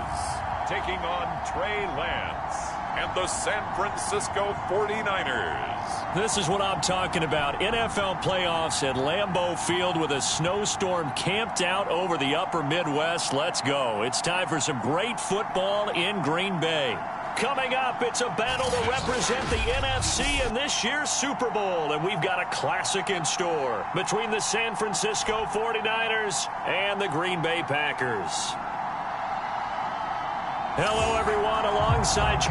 taking on Trey Lance and the San Francisco 49ers. This is what I'm talking about. NFL playoffs at Lambeau Field with a snowstorm camped out over the upper Midwest. Let's go. It's time for some great football in Green Bay. Coming up, it's a battle to represent the NFC in this year's Super Bowl, and we've got a classic in store between the San Francisco 49ers and the Green Bay Packers. Hello, everyone, alongside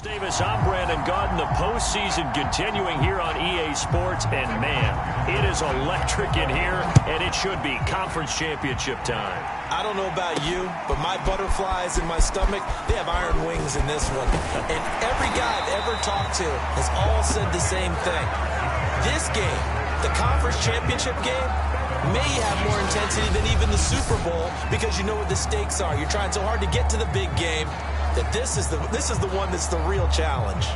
Davis, I'm Brandon Gaudin. The postseason continuing here on EA Sports, and man, it is electric in here, and it should be conference championship time. I don't know about you, but my butterflies in my stomach, they have iron wings in this one. And every guy I've ever talked to has all said the same thing. This game, the conference championship game, may have more intensity than even the Super Bowl because you know what the stakes are. You're trying so hard to get to the big game that this is the one that's the real challenge.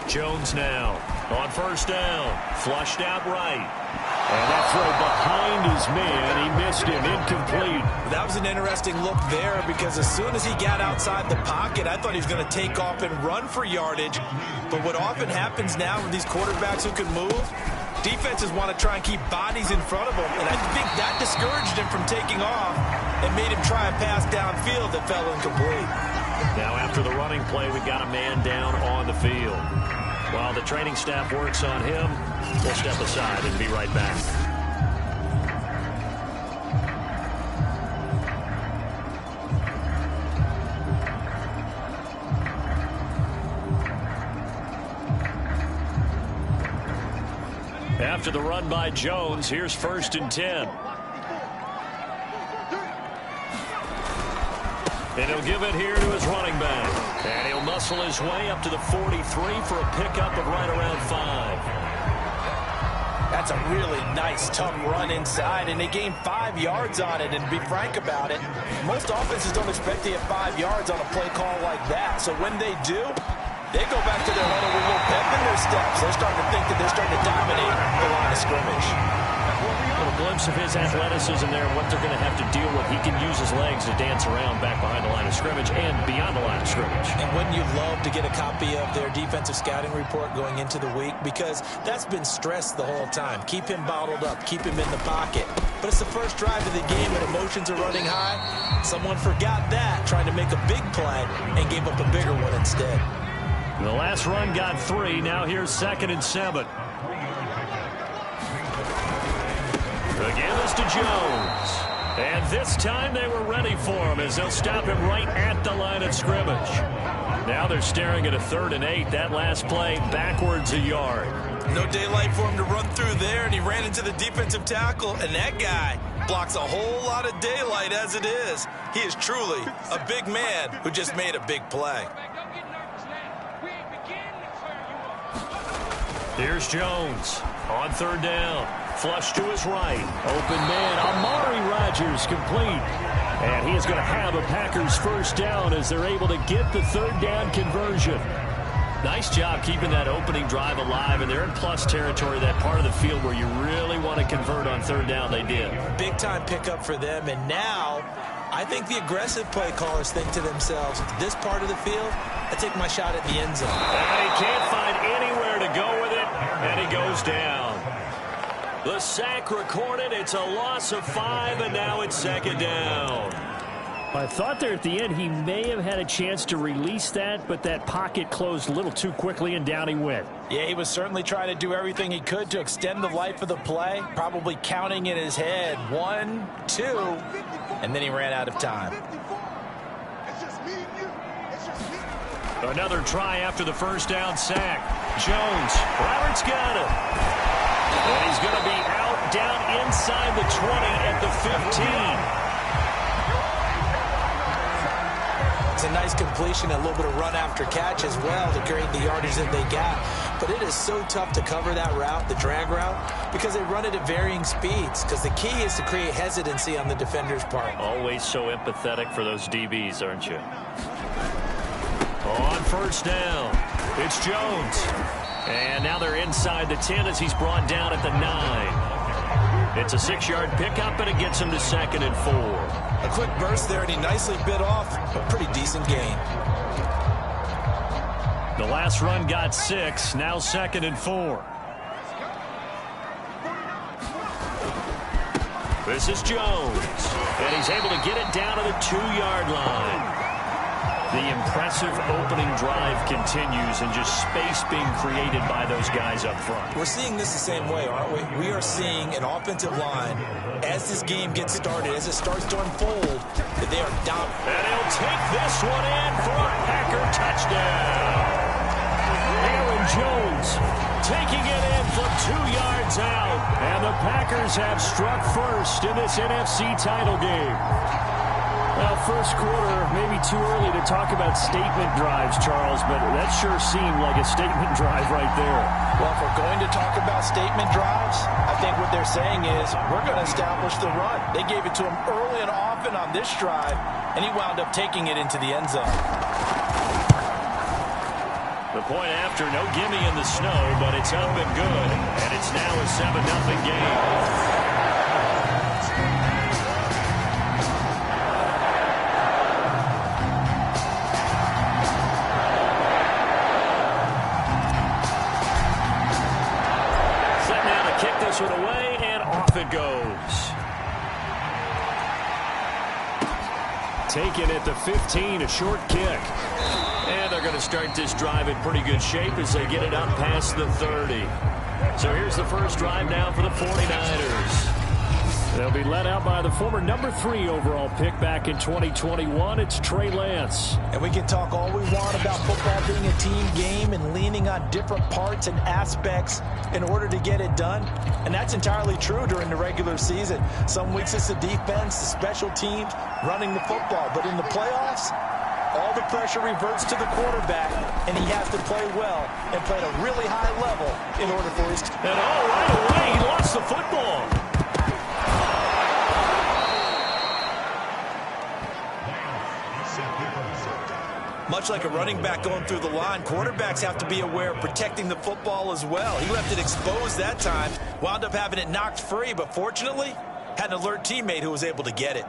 Jones now on first down, flushed out right. And that throw behind his man, he missed him, incomplete. That was an interesting look there because as soon as he got outside the pocket, I thought he was going to take off and run for yardage. But what often happens now with these quarterbacks who can move, defenses want to try and keep bodies in front of them. And I think that discouraged him from taking off and made him try a pass downfield that fell incomplete. Now after the running play, we've got a man down on the field. While the training staff works on him, we'll step aside and be right back. After the run by Jones, here's 1st and 10. And he'll give it here to his running back. And he'll muscle his way up to the 43 for a pickup of right around 5. That's a really nice, tough run inside, and they gained 5 yards on it. And to be frank about it, most offenses don't expect to get 5 yards on a play call like that. So when they do, they go back to their huddle with a little pep in their steps. They're starting to think that they're starting to dominate the line of scrimmage. A little glimpse of his athleticism there and what they're going to have to deal with. He can use his legs to dance around back behind the line of scrimmage and beyond the line of scrimmage. And wouldn't you love to get a copy of their defensive scouting report going into the week? Because that's been stressed the whole time. Keep him bottled up. Keep him in the pocket. But it's the first drive of the game and emotions are running high. Someone forgot that, trying to make a big play and gave up a bigger one instead. The last run got 3. Now here's 2nd and 7. Again, this to Jones. And this time they were ready for him as they'll stop him right at the line of scrimmage. Now they're staring at a 3rd and 8. That last play backwards a yard. No daylight for him to run through there, and he ran into the defensive tackle, and that guy blocks a whole lot of daylight as it is. He is truly a big man who just made a big play. Here's Jones on third down. Flush to his right. Open man, Amari Rodgers complete. And he is going to have a Packers first down as they're able to get the third down conversion. Nice job keeping that opening drive alive, and they're in plus territory, that part of the field where you really want to convert on third down. They did. Big-time pickup for them, and now I think the aggressive play callers think to themselves, this part of the field, I take my shot at the end zone. And he can't find anywhere to go with it, and he goes down. The sack recorded. It's a loss of 5, and now it's second down. I thought there at the end he may have had a chance to release that, but that pocket closed a little too quickly, and down he went. Yeah, he was certainly trying to do everything he could to extend the life of the play, probably counting in his head 1, 2, and then he ran out of time. Another try after the first down sack. Jones, Roberts got him. And he's going to be out down inside the 20 at the 15. It's a nice completion, a little bit of run after catch as well to create the yardage that they got. But it is so tough to cover that route, the drag route, because they run it at varying speeds. Because the key is to create hesitancy on the defender's part. Always so empathetic for those DBs, aren't you? On first down, it's Jones. And now they're inside the 10 as he's brought down at the 9. It's a 6-yard pickup, and it gets him to 2nd and 4. A quick burst there, and he nicely bit off a pretty decent gain. The last run got 6, now 2nd and 4. This is Jones, and he's able to get it down to the 2-yard line. The impressive opening drive continues, and just space being created by those guys up front. We're seeing this the same way, aren't we? We are seeing an offensive line, as this game gets started, as it starts to unfold, that they are dominant. And he'll take this one in for a Packer touchdown. Aaron Jones taking it in from 2 yards out. And the Packers have struck first in this NFC title game. Well, first quarter, maybe too early to talk about statement drives, Charles, but that sure seemed like a statement drive right there. Well, if we're going to talk about statement drives, I think what they're saying is we're going to establish the run. They gave it to him early and often on this drive, and he wound up taking it into the end zone. The point after, no gimme in the snow, but it's up and good, and it's now a 7-0 game. It away, and off it goes. Taken at the 15, a short kick. And they're going to start this drive in pretty good shape as they get it up past the 30. So here's the first drive now for the 49ers. They'll be led out by the former number 3 overall pick back in 2021. It's Trey Lance. And we can talk all we want about football being a team game and leaning on different parts and aspects in order to get it done. And that's entirely true during the regular season. Some weeks it's the defense, the special teams, running the football. But in the playoffs, all the pressure reverts to the quarterback, and he has to play well and play at a really high level in order for his team. And right away, he lost the football. Much like a running back going through the line, quarterbacks have to be aware of protecting the football as well. He left it exposed that time, wound up having it knocked free, but fortunately, had an alert teammate who was able to get it.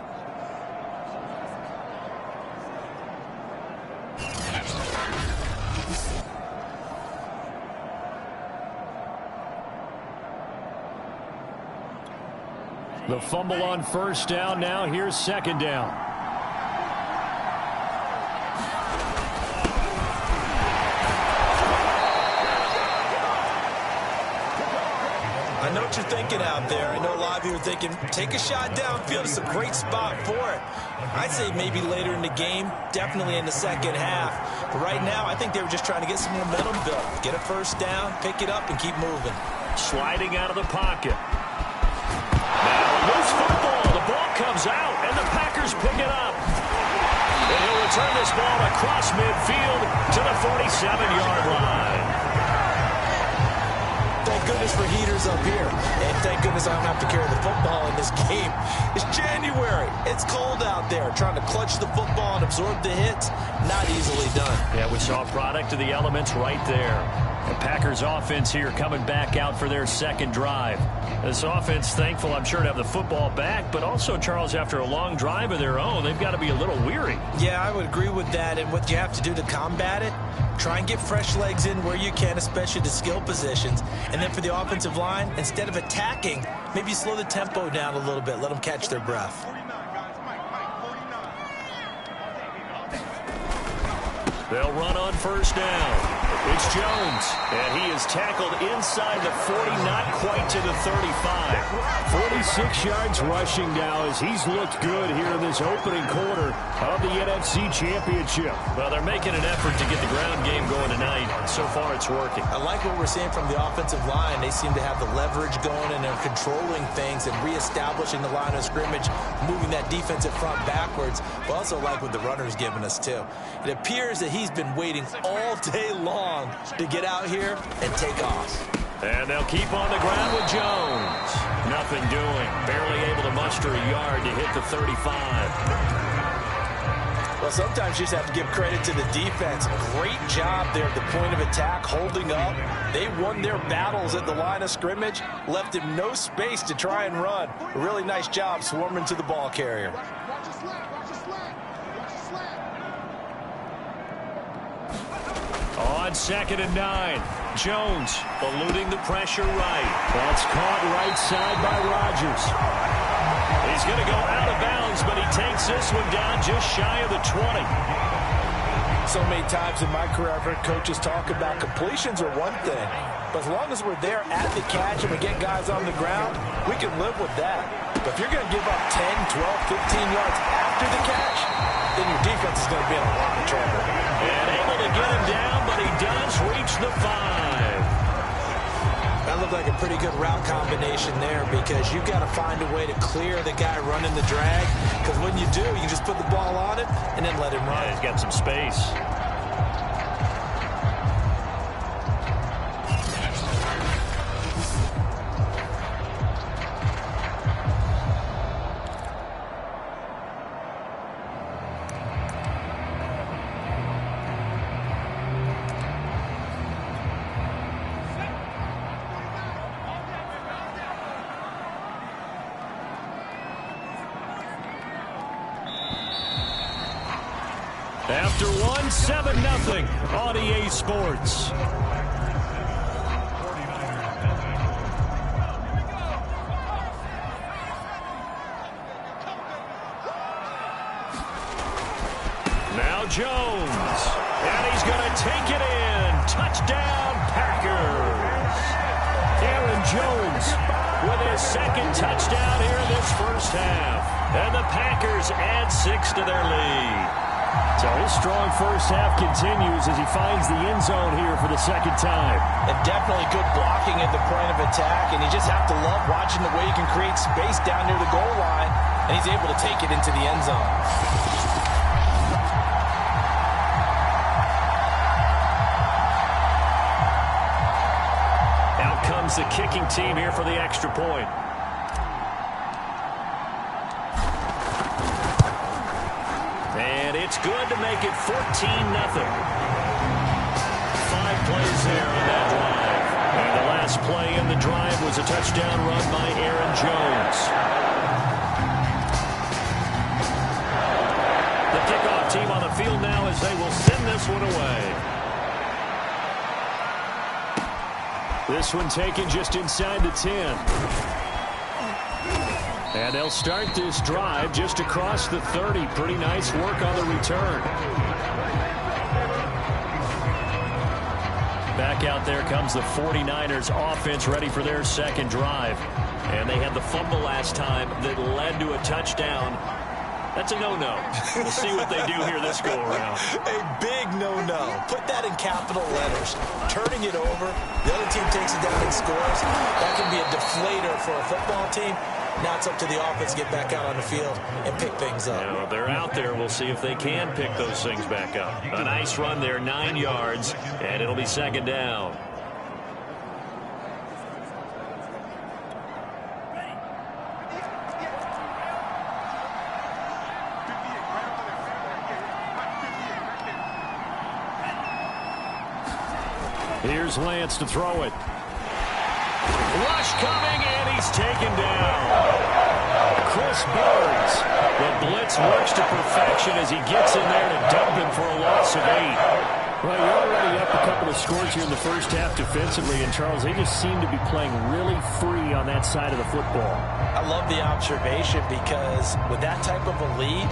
The fumble on first down. Now here's second down. I know what you're thinking out there. I know a lot of you are thinking, take a shot downfield. It's a great spot for it. I'd say maybe later in the game, definitely in the second half. But right now, I think they were just trying to get some momentum built. Get a first down, pick it up, and keep moving. sliding out of the pocket. Now a loose football. The ball comes out, and the Packers pick it up. And he'll return this ball across midfield to the 47-yard line. Thank goodness for heaters up here. And thank goodness I don't have to carry the football in this game. It's January. It's cold out there. Trying to clutch the football and absorb the hits, not easily done. Yeah, we saw a product of the elements right there. The Packers offense here coming back out for their second drive. This offense, thankful, I'm sure, to have the football back, but also, Charles, after a long drive of their own, they've got to be a little weary. Yeah, I would agree with that. And what you have to do to combat it, try and get fresh legs in where you can, especially the skill positions. And then for the offensive line, instead of attacking, maybe slow the tempo down a little bit. Let them catch their breath. They'll run on first down. It's Jones, and he is tackled inside the 40, not quite to the 35. 46 yards rushing now as he's looked good here in this opening quarter of the NFC Championship. Well, they're making an effort to get the ground game going tonight. So far, it's working. I like what we're seeing from the offensive line. They seem to have the leverage going, and they're controlling things and reestablishing the line of scrimmage, moving that defensive front backwards. But also like what the runner's giving us, too. It appears that he's been waiting all day long to get out here and take off. And they'll keep on the ground with Jones. Nothing doing. Barely able to muster a yard to hit the 35. Well, sometimes you just have to give credit to the defense. Great job there at the point of attack, holding up. They won their battles at the line of scrimmage, left him no space to try and run. A really nice job swarming to the ball carrier. On 2nd and 9, Jones eluding the pressure right. That's caught right side by Rodgers. He's going to go out of bounds, but he takes this one down just shy of the 20. So many times in my career, I've heard coaches talk about completions are one thing, but as long as we're there at the catch and we get guys on the ground, we can live with that. But if you're going to give up 10, 12, 15 yards after the catch, then your defense is going to be in a lot of trouble. And able to get him down, but he does reach the 5. That looked like a pretty good route combination there because you've got to find a way to clear the guy running the drag, because when you do, you just put the ball on it and then let him run. Yeah, he's got some space. After one, 7-0 on EA Sports. Now Jones, and he's going to take it in. Touchdown, Packers. Aaron Jones with his second touchdown here in this first half. And the Packers add 6 to their lead. So his strong first half continues as he finds the end zone here for the second time. And definitely good blocking at the point of attack, and you just have to love watching the way he can create space down near the goal line, and he's able to take it into the end zone. Out comes the kicking team here for the extra point. It's good to make it 14-0. 5 plays there on that drive. And the last play in the drive was a touchdown run by Aaron Jones. The kickoff team on the field now as they will send this one away. This one taken just inside the 10. And they'll start this drive just across the 30. Pretty nice work on the return. Back out there comes the 49ers offense ready for their second drive. And they had the fumble last time that led to a touchdown. That's a no-no. We'll see what they do here this go-around. A big no-no. Put that in capital letters. Turning it over, the other team takes it down and scores. That can be a deflator for a football team. Now it's up to the offense to get back out on the field and pick things up. Well, they're out there. We'll see if they can pick those things back up. A nice run there, 9 yards, and it'll be second down. Here's Lance to throw it. Rush coming, and he's taken down. Chris Burns. The blitz works to perfection as he gets in there to dump him for a loss of 8. Well, you're already up a couple of scores here in the first half defensively, and Charles, they just seem to be playing really free on that side of the football. I love the observation because with that type of a lead,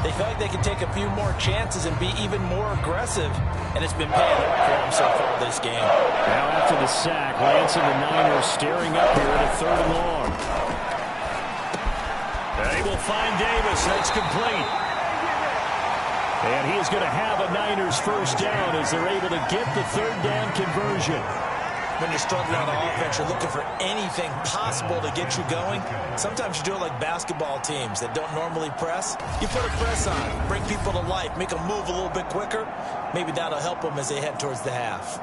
they feel like they can take a few more chances and be even more aggressive, and it's been paying off for them so far this game. Now after the sack, Lance and the Niners staring up here at a 3rd and long. They will find Davis. That's complete. And he is going to have a Niners first down as they're able to get the 3rd down conversion. When you're struggling on offense, you're looking for anything possible to get you going. Sometimes you do it like basketball teams that don't normally press. You put a press on, bring people to life, make them move a little bit quicker. Maybe that'll help them as they head towards the half.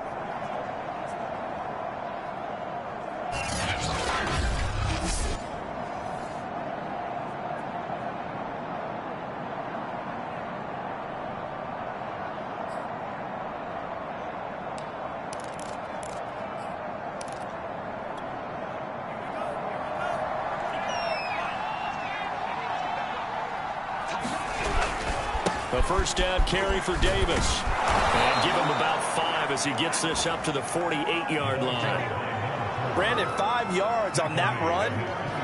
A first down carry for Davis. And give him about 5 as he gets this up to the 48-yard line. Brandon, 5 yards on that run.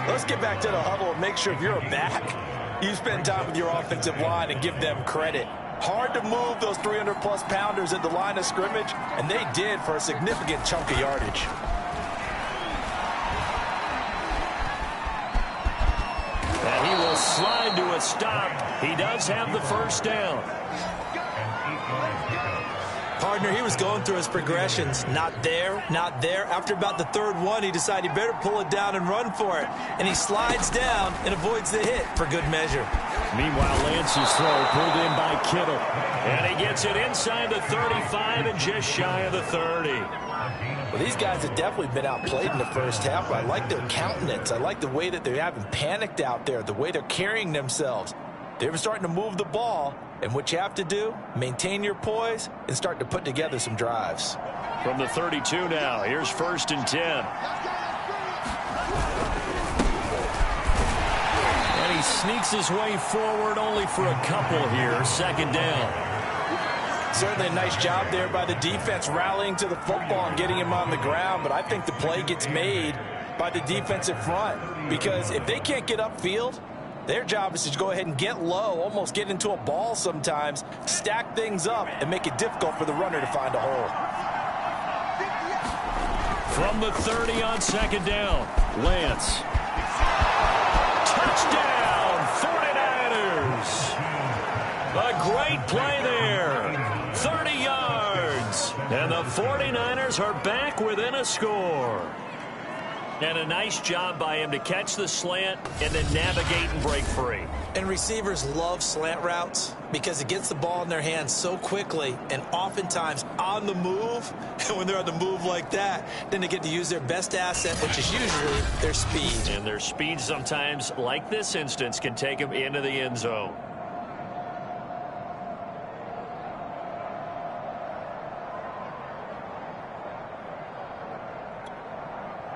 Let's get back to the huddle and make sure if you're a back, you spend time with your offensive line and give them credit. Hard to move those 300-plus pounders at the line of scrimmage, and they did for a significant chunk of yardage. And he will slide to a stop. He does have the first down. Partner, he was going through his progressions. Not there, not there. After about the 3rd one, he decided he better pull it down and run for it. And he slides down and avoids the hit for good measure. Meanwhile, Lance's throw pulled in by Kittle. And he gets it inside the 35 and just shy of the 30. Well, these guys have definitely been outplayed in the first half, but I like their countenance. I like the way that they haven't panicked out there, the way they're carrying themselves. They're starting to move the ball, and what you have to do, maintain your poise and start to put together some drives. From the 32 now, here's 1st and 10. And he sneaks his way forward only for a couple here. 2nd down. Certainly a nice job there by the defense rallying to the football and getting him on the ground, but I think the play gets made by the defensive front because if they can't get upfield, their job is to go ahead and get low, almost get into a ball sometimes, stack things up, and make it difficult for the runner to find a hole. From the 30 on 2nd down, Lance. Touchdown, 49ers. A great play there. 30 yards. And the 49ers are back within a score. And a nice job by him to catch the slant and then navigate and break free. And receivers love slant routes because it gets the ball in their hands so quickly and oftentimes on the move. And when they're on the move like that, then they get to use their best asset, which is usually their speed. And their speed sometimes, like this instance, can take them into the end zone.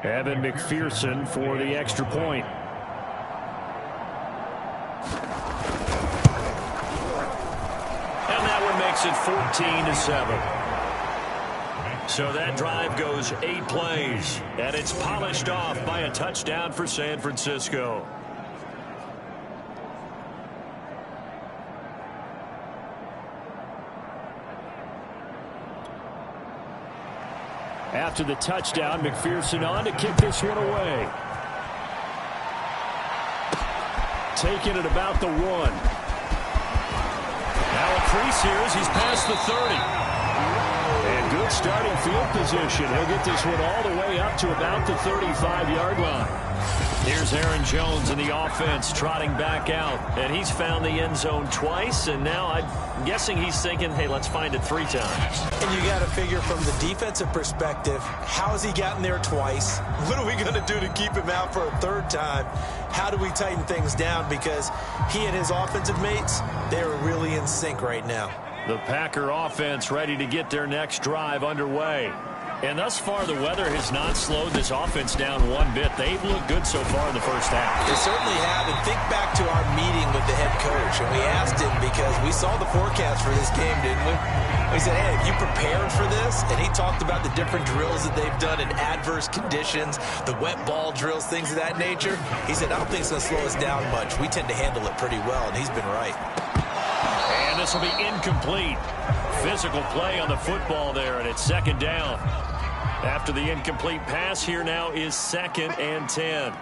Evan McPherson for the extra point. And that one makes it 14-7. So that drive goes 8 plays, and it's polished off by a touchdown for San Francisco. After the touchdown, McPherson on to kick this one away. taken at about the 1. Now a crease here as he's past the 30. And good starting field position. He'll get this one all the way up to about the 35-yard line. Here's Aaron Jones in the offense trotting back out. And he's found the end zone twice. And now I'm guessing he's thinking, hey, let's find it 3 times. And you got to figure from the defensive perspective, how has he gotten there twice? What are we going to do to keep him out for a 3rd time? How do we tighten things down? Because he and his offensive mates, they're really in sync right now. The Packer offense ready to get their next drive underway. And thus far, the weather has not slowed this offense down one bit. They've looked good so far in the first half. They certainly have. And think back to our meeting with the head coach. And we asked him because we saw the forecast for this game, didn't we? We said, hey, have you prepared for this? And he talked about the different drills that they've done in adverse conditions, the wet ball drills, things of that nature. He said, I don't think it's going to slow us down much. We tend to handle it pretty well, and he's been right. And this will be incomplete. Physical play on the football there, and it's 2nd down. After the incomplete pass, here now is 2nd and 10.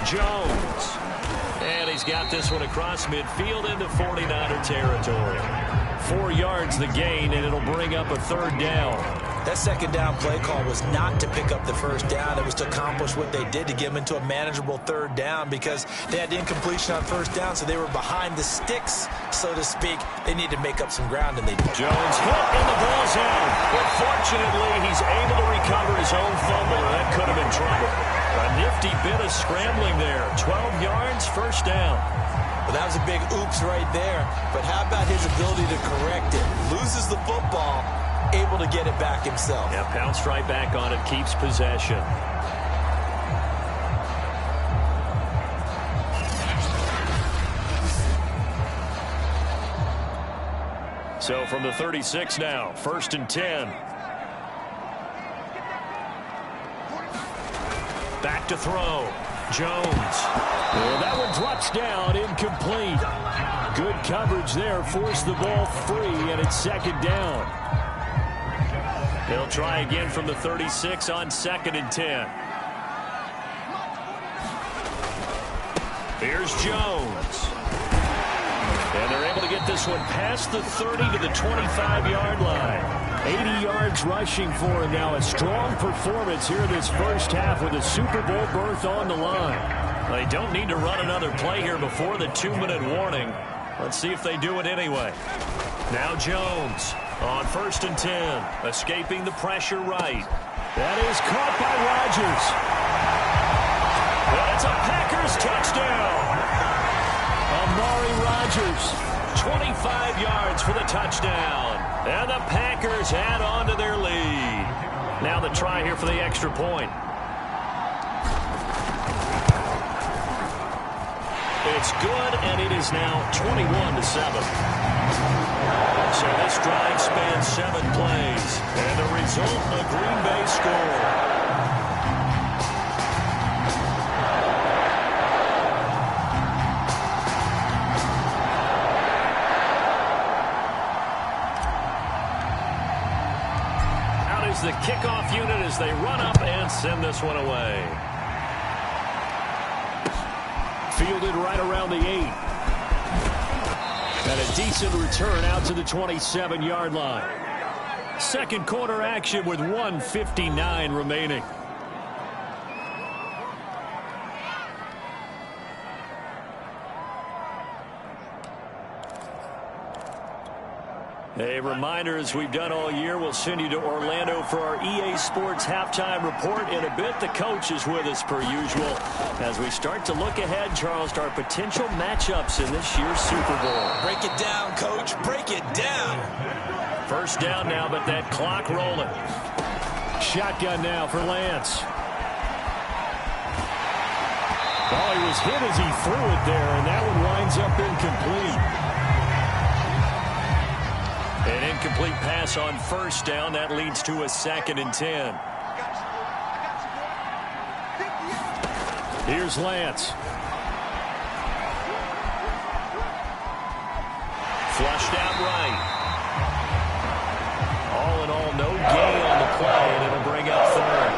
Jones. And he's got this one across midfield into 49er territory. 4 yards the gain, and it'll bring up a 3rd down. That 2nd down play call was not to pick up the 1st down. It was to accomplish what they did to get them into a manageable 3rd down because they had incompletion on 1st down, so they were behind the sticks, so to speak. They needed to make up some ground, and they did. Jones hit, and the ball's out. But fortunately, he's able to recover his own fumble, and that could have been trouble. A nifty bit of scrambling there. 12 yards, 1st down. Well, that was a big oops right there. But how about his ability to correct it? Loses the football, able to get it back himself. Yeah, pounced right back on it, keeps possession. So from the 36 now, 1st and 10. Back to throw. Jones. And that one drops down, incomplete. Good coverage there, forced the ball free, and it's 2nd down. They'll try again from the 36 on 2nd and 10. Here's Jones. And they're able to get this one past the 30 to the 25-yard line. 80 yards rushing for him now. A strong performance here this first half with a Super Bowl berth on the line. They don't need to run another play here before the 2-minute warning. Let's see if they do it anyway. Now Jones on 1st and 10. Escaping the pressure right. That is caught by Rodgers. That's a Packers touchdown. Amari Rodgers, 25 yards for the touchdown. And the Packers add on to their lead. Now the try here for the extra point. It's good, and it is now 21-7. So this drive spans 7 plays. And the result, a Green Bay score. The kickoff unit as they run up and send this one away. Fielded right around the 8. And a decent return out to the 27-yard line. 2nd quarter action with 1:59 remaining. A reminder, as we've done all year, we'll send you to Orlando for our EA Sports halftime report. In a bit, the coach is with us per usual as we start to look ahead, Charles, to our potential matchups in this year's Super Bowl. Break it down, Coach. Break it down. 1st down now, but that clock rolling. Shotgun now for Lance. Oh, he was hit as he threw it there, and that one winds up incomplete. An incomplete pass on 1st down. That leads to a 2nd and 10. Here's Lance. Flushed out right. All in all, no gain on the play, and it'll bring up 3rd.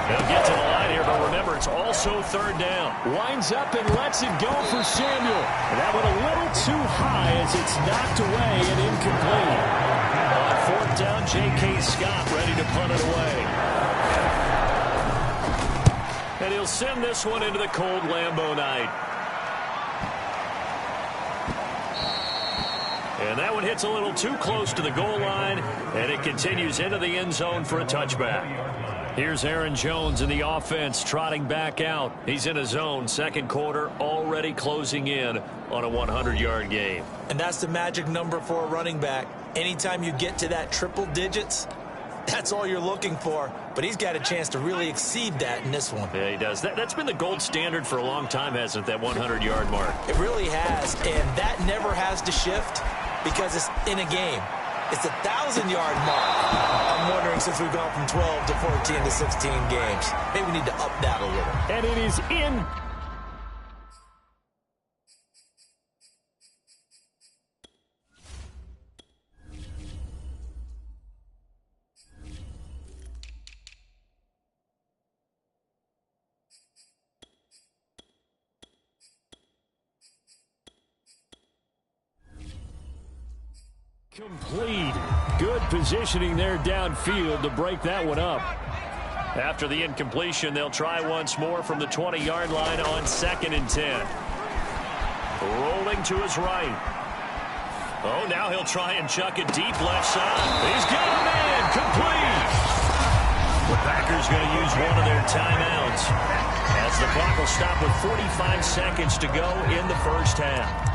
They'll get to the line here, but remember, starts. Also third down. Winds up and lets it go for Samuel. And that went a little too high as it's knocked away and incomplete. On fourth down, J.K. Scott ready to punt it away. And he'll send this one into the cold Lambeau night. And that one hits a little too close to the goal line, and it continues into the end zone for a touchback. Here's Aaron Jones in the offense, trotting back out. He's in a zone, second quarter, already closing in on a 100-yard game. And that's the magic number for a running back. Anytime you get to that triple digits, that's all you're looking for. But he's got a chance to really exceed that in this one. Yeah, he does. That's been the gold standard for a long time, hasn't it, that 100-yard mark? It really has, and that never has to shift because it's in a game. It's a 1,000-yard mark. I'm wondering, since we've gone from 12 to 14 to 16 games, maybe we need to up that a little. And it is in. Complete. Good positioning there downfield to break that one up. After the incompletion, they'll try once more from the 20-yard line on 2nd and 10. Rolling to his right. Oh, now he'll try and chuck it deep left side. He's got a man. Complete. The Packers going to use one of their timeouts as the clock will stop with 45 seconds to go in the first half.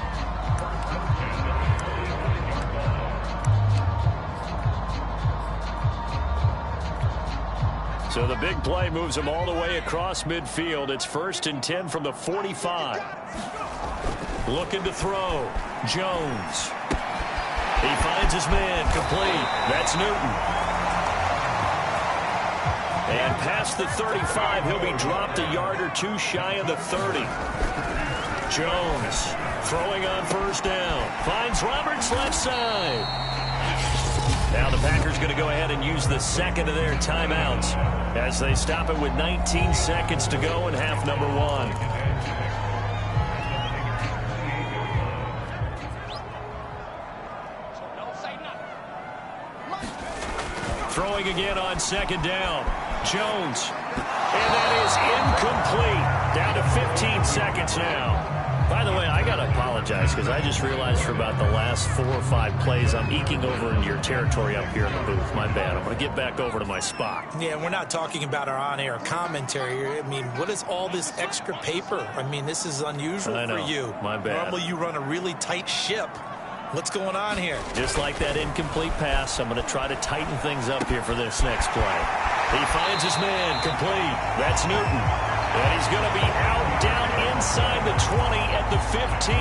So the big play moves him all the way across midfield. It's 1st and 10 from the 45. Looking to throw. Jones. He finds his man. Complete. That's Newton. And past the 35, he'll be dropped a yard or two shy of the 30. Jones throwing on first down. Finds Roberts left side. Now the Packers going to go ahead and use the second of their timeouts as they stop it with 19 seconds to go in half number 1. Throwing again on 2nd down. Jones. And that is incomplete. Down to 15 seconds now. By the way, I got to apologize because I just realized for about the last 4 or 5 plays I'm eking over into your territory up here in the booth. My bad. I'm going to get back over to my spot. Yeah, we're not talking about our on-air commentary. I mean, what is all this extra paper? I mean, this is unusual for you. My bad. Normally you run a really tight ship. What's going on here? Just like that incomplete pass, I'm going to try to tighten things up here for this next play. He finds his man. Complete. That's Newton. And he's going to be out down inside the 20 at the 15.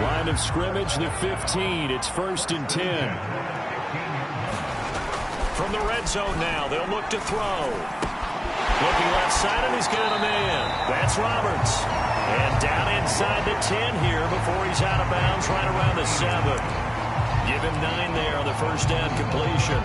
Line of scrimmage, the 15. It's 1st and 10. From the red zone now, they'll look to throw. Looking left side, and he's got a man. That's Roberts. And down inside the 10 here before he's out of bounds right around the 7. Give him 9 there on the first down completion.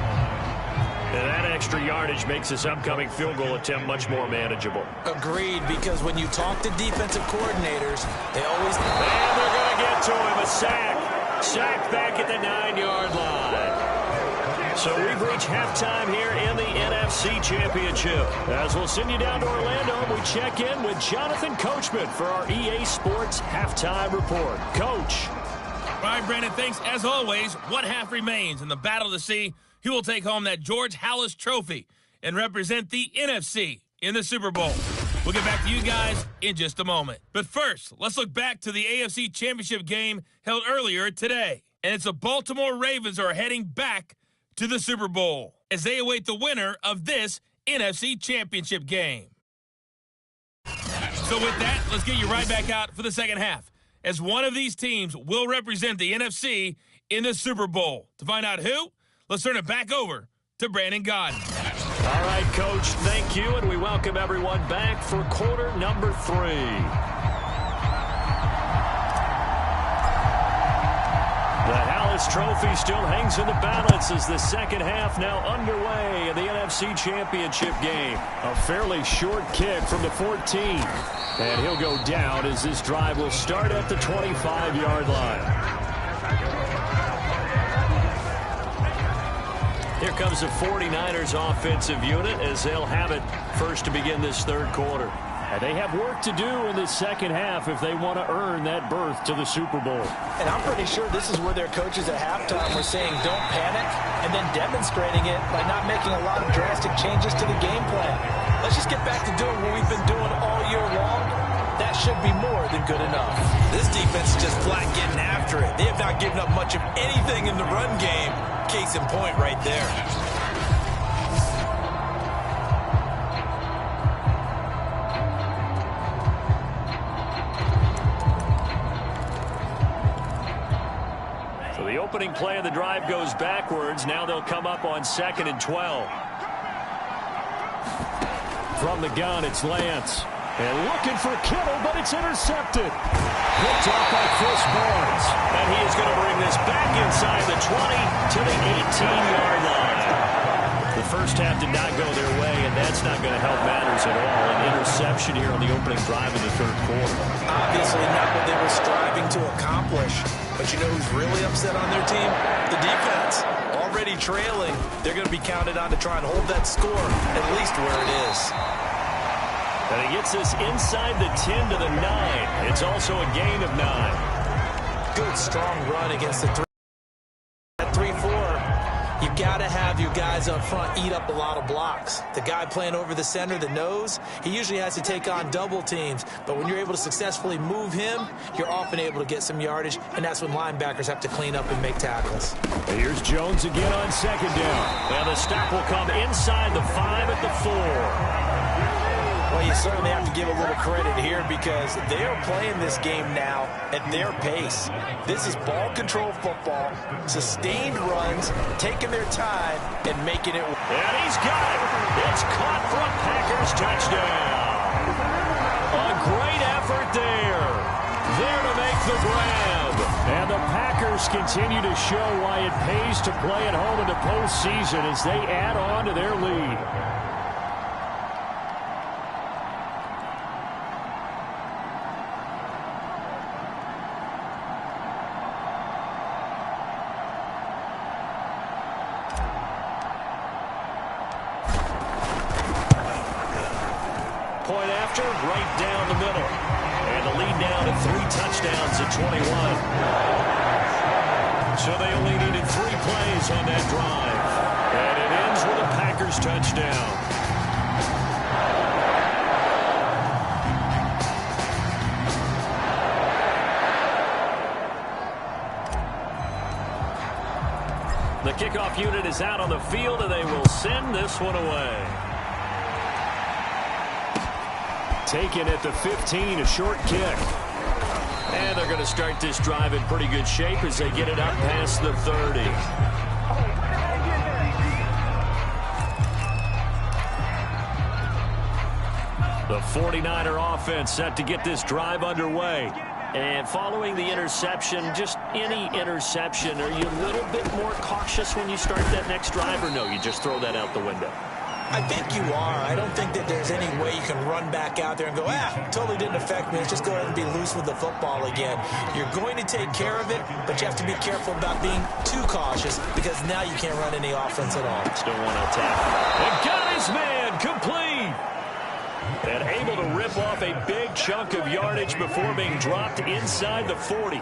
And that extra yardage makes this upcoming field goal attempt much more manageable. Agreed, because when you talk to defensive coordinators, they always... And they're going to get to him, a sack. Sack back at the 9-yard line. So we've reached halftime here in the NFC Championship. As we'll send you down to Orlando, we check in with Jonathan Coachman for our EA Sports Halftime Report. Coach. All right, Brandon, thanks. As always, what half remains in the Battle of the Sea? He will take home that George Halas Trophy and represent the NFC in the Super Bowl. We'll get back to you guys in just a moment. But first, let's look back to the AFC Championship game held earlier today. And it's the Baltimore Ravens who are heading back to the Super Bowl as they await the winner of this NFC Championship game. So with that, let's get you right back out for the second half, as one of these teams will represent the NFC in the Super Bowl. To find out who, let's turn it back over to Brandon Godden. All right, Coach, thank you, and we welcome everyone back for quarter number 3. The this trophy still hangs in the balance as the second half now underway in the NFC Championship game. A fairly short kick from the 14. And he'll go down as this drive will start at the 25-yard line. Here comes the 49ers offensive unit as they'll have it first to begin this third quarter. And they have work to do in the second half if they want to earn that berth to the Super Bowl. And I'm pretty sure this is where their coaches at halftime were saying don't panic and then demonstrating it by not making a lot of drastic changes to the game plan. Let's just get back to doing what we've been doing all year long. That should be more than good enough. This defense is just flat getting after it. They have not given up much of anything in the run game. Case in point right there. So the opening play of the drive goes backwards. Now they'll come up on 2nd and 12. From the gun, it's Lance. And looking for Kittle, but it's intercepted. Picked off by Chris Barnes. And he is going to bring this back inside the 20 to the 18-yard line. The first half did not go their way, and that's not going to help matters at all. An interception here on the opening drive of the third quarter. Obviously not what they were striving to accomplish. But you know who's really upset on their team? The defense. Already trailing. They're going to be counted on to try and hold that score at least where it is. And he gets this inside the 10 to the 9. It's also a gain of 9. Good, strong run against the 3-4. You've got to have your guys up front eat up a lot of blocks. The guy playing over the center, the nose, he usually has to take on double teams. But when you're able to successfully move him, you're often able to get some yardage, and that's when linebackers have to clean up and make tackles. Here's Jones again on 2nd down. Well, the stop will come inside the 5 at the 4. Well, you certainly have to give a little credit here because they are playing this game now at their pace. This is ball control football, sustained runs, taking their time, and making it work. And he's got it. It's caught for a Packers touchdown. A great effort there. There to make the grab. And the Packers continue to show why it pays to play at home in the postseason as they add on to their lead. Point after, right down the middle. And the lead down to 3 touchdowns at 21. So they only needed 3 plays on that drive. And it ends with a Packers touchdown. The kickoff unit is out on the field, and they will send this one away. Taken at the 15, a short kick. And they're going to start this drive in pretty good shape as they get it up past the 30. The 49er offense set to get this drive underway. And following the interception, just any interception, are you a little bit more cautious when you start that next drive, or no, you just throw that out the window? I think you are. I don't think that there's any way you can run back out there and go, totally didn't affect me. Let's just go ahead and be loose with the football again. You're going to take care of it, but you have to be careful about being too cautious because now you can't run any offense at all. Still want to attack. And got his man complete. And able to rip off a big chunk of yardage before being dropped inside the 40.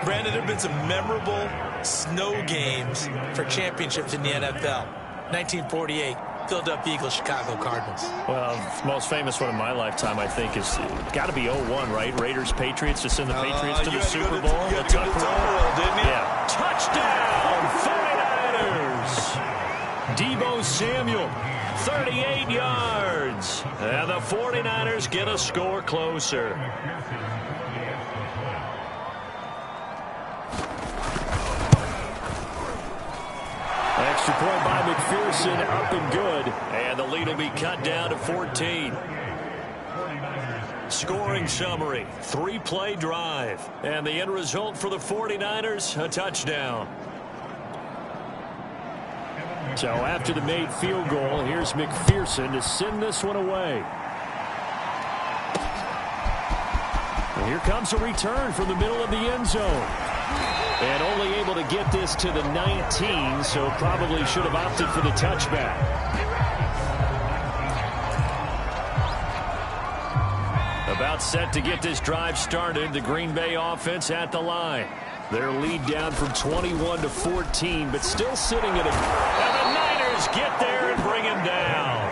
Brandon, there have been some memorable snow games for championships in the NFL. 1948. Philadelphia Eagles, Chicago Cardinals. Well, most famous one in my lifetime, I think, is got to be 01, right? Raiders, Patriots to send the Patriots to the Super Bowl. You had to go to the roll, didn't you? Yeah. Touchdown, 49ers. Deebo Samuel, 38 yards. And the 49ers get a score closer. Extra point by McPherson, up and good. And the lead will be cut down to 14. Scoring summary, 3-play drive. And the end result for the 49ers, a touchdown. So after the made field goal, here's McPherson to send this one away. And here comes a return from the middle of the end zone. And only able to get this to the 19, so probably should have opted for the touchback. About set to get this drive started, the Green Bay offense at the line. Their lead down from 21 to 14, but still sitting at a... And the Niners get there and bring him down.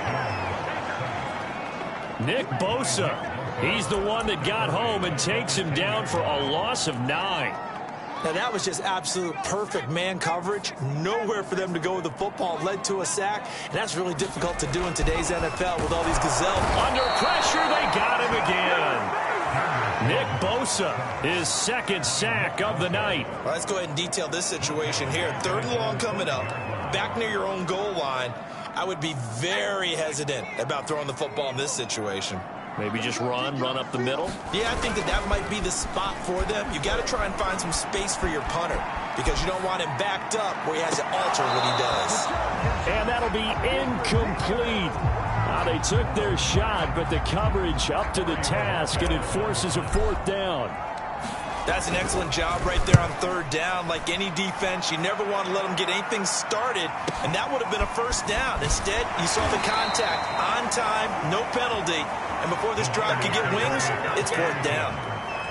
Nick Bosa, he's the one that got home and takes him down for a loss of 9. Now, that was just absolute perfect man coverage. Nowhere for them to go with the football. Led to a sack, and that's really difficult to do in today's NFL with all these gazelles. Under pressure, they got him again. Nick Bosa, his second sack of the night. Well, let's go ahead and detail this situation here. 3rd and long coming up, back near your own goal line. I would be very hesitant about throwing the football in this situation. Maybe just run up the middle. Yeah, I think that might be the spot for them. You got to try and find some space for your punter because you don't want him backed up where he has to alter what he does. And that'll be incomplete. They took their shot, but the coverage up to the task, and it forces a 4th down. That's an excellent job right there on 3rd down. Like any defense, you never want to let them get anything started, and that would have been a 1st down. Instead, you saw the contact on time, no penalty, and before this drive could get wings, it's 4th down.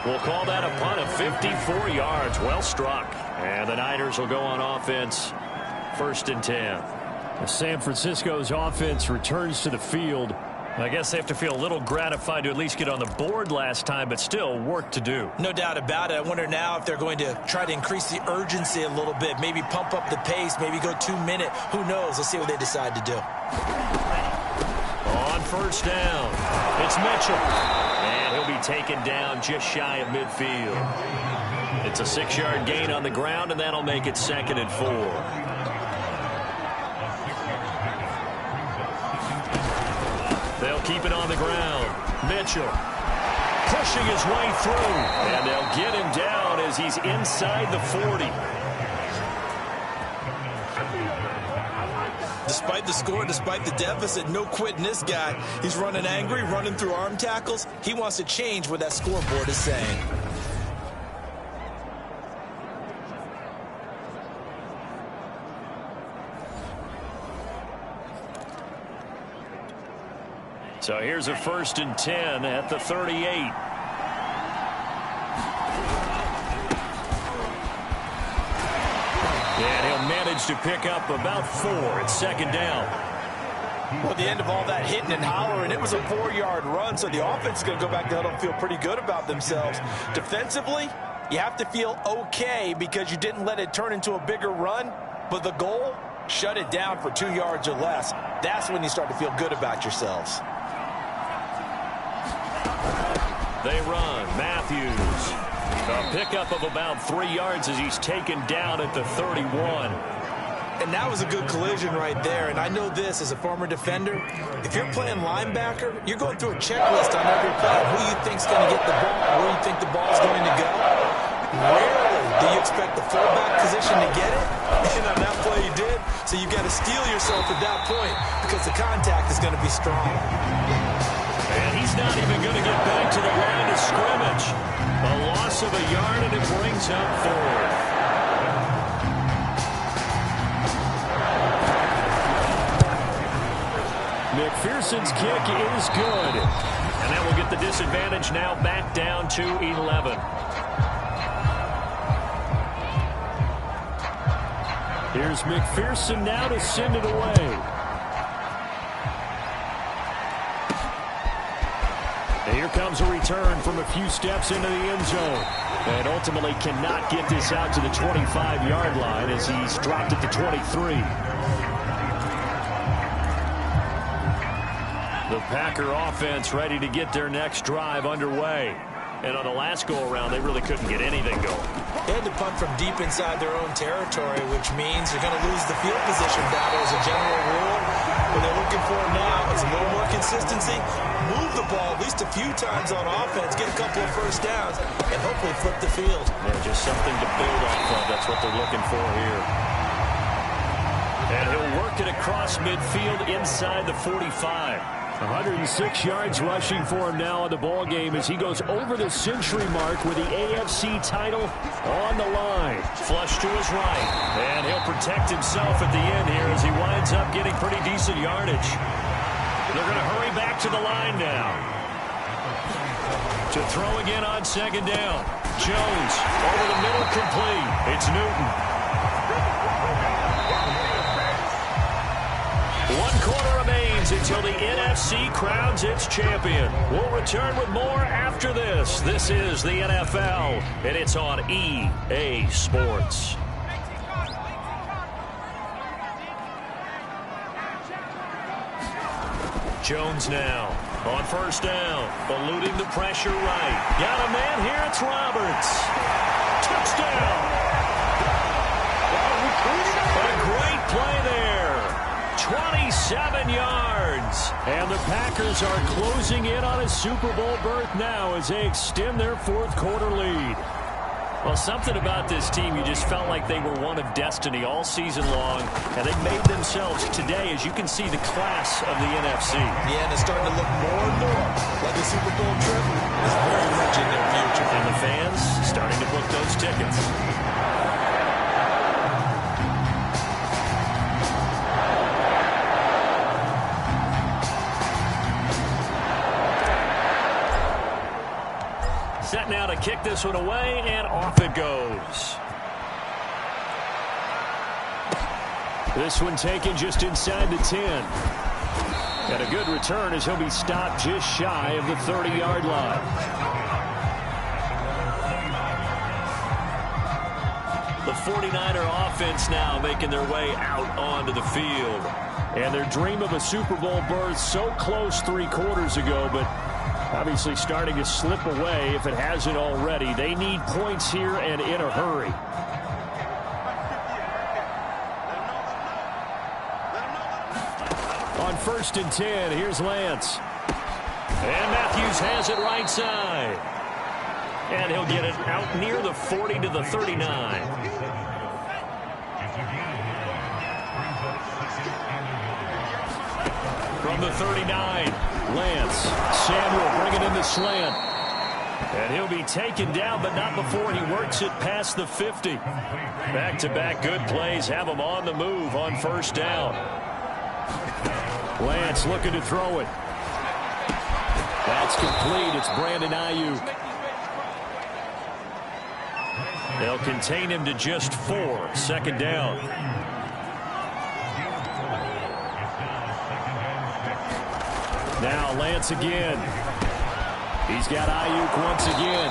We'll call that a punt of 54 yards. Well struck. And the Niners will go on offense, 1st and 10. San Francisco's offense returns to the field. I guess they have to feel a little gratified to at least get on the board last time, but still work to do. No doubt about it. I wonder now if they're going to try to increase the urgency a little bit, maybe pump up the pace, maybe go 2-minute. Who knows? Let's see what they decide to do. On 1st down, it's Mitchell. And he'll be taken down just shy of midfield. It's a 6-yard gain on the ground, and that'll make it 2nd and 4. They'll keep it on the ground. Mitchell pushing his way through. And they'll get him down as he's inside the 40. Despite the score, despite the deficit, no quitting this guy. He's running angry, running through arm tackles. He wants to change what that scoreboard is saying. So here's a 1st and 10 at the 38. And he'll manage to pick up about 4 at 2nd down. Well, at the end of all that hitting and hollering, it was a 4-yard run, so the offense is going to go back to huddle and feel pretty good about themselves. Defensively, you have to feel okay because you didn't let it turn into a bigger run, but the goal, shut it down for 2 yards or less. That's when you start to feel good about yourselves. They run. Matthews. A pickup of about 3 yards as he's taken down at the 31. And that was a good collision right there. And I know this as a former defender. If you're playing linebacker, you're going through a checklist on every play. Who you think's going to get the ball, where you think the ball's going to go. Rarely do you expect the fullback position to get it. And on that play you did. So you've got to steel yourself at that point because the contact is going to be strong. And he's not even going to get back to the line of scrimmage. A loss of a yard, and it brings up 4th. McPherson's kick is good. And that will get the disadvantage now back down to 11. Here's McPherson now to send it away. And here comes a return from a few steps into the end zone. And ultimately cannot get this out to the 25-yard line as he's dropped it to 23. The Packer offense ready to get their next drive underway. And on the last go-around, they really couldn't get anything going. They had to punt from deep inside their own territory, which means you're going to lose the field position battle as a general rule. What they're looking for now is a little more consistency, move the ball at least a few times on offense, get a couple of first downs, and hopefully flip the field. Yeah, just something to build off of. That's what they're looking for here. And he'll work it across midfield inside the 45. 106 yards rushing for him now in the ball game as he goes over the century mark with the AFC title on the line. Flush to his right, and he'll protect himself at the end here as he winds up getting pretty decent yardage. They're going to hurry back to the line now. To throw again on second down. Jones over the middle, complete. It's Newton. 1 quarter remains until the NFC crowns its champion. We'll return with more after this. This is the NFL, and it's on EA Sports. Jones now on first down, eluding the pressure right. Got a man here, it's Roberts. Touchdown! A great play there. 27 yards. And the Packers are closing in on a Super Bowl berth now as they extend their fourth quarter lead. Well, something about this team, you just felt like they were one of destiny all season long, and they made themselves today, as you can see, the class of the NFC. Yeah, and it's starting to look more and more like the Super Bowl trip is very much in their future. And the fans starting to book those tickets. Set now to kick this one away, and off it goes. This one taken just inside the 10. And a good return as he'll be stopped just shy of the 30-yard line. The 49er offense now making their way out onto the field. And their dream of a Super Bowl berth so close 3 quarters ago, but obviously starting to slip away if it hasn't already. They need points here and in a hurry. On 1st and 10, here's Lance. And Matthews has it right side. And he'll get it out near the 40 to the 39. From the 39. Lance, Samuel bringing in the slant. And he'll be taken down, but not before he works it past the 50. Back-to-back good plays have him on the move on first down. Lance looking to throw it. That's complete. It's Brandon Ayuk. They'll contain him to just 4. Second down. Now Lance again. He's got Ayuk once again.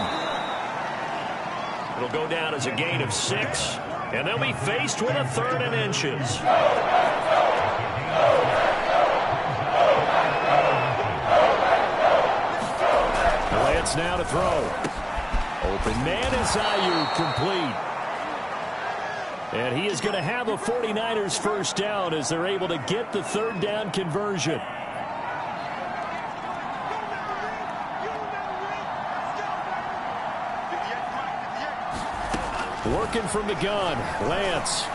It'll go down as a gain of 6, and they'll be faced with a 3rd and inches. Lance now to throw. Open man is Ayuk, complete. And he is going to have a 49ers first down as they're able to get the 3rd down conversion. Working from the gun, Lance.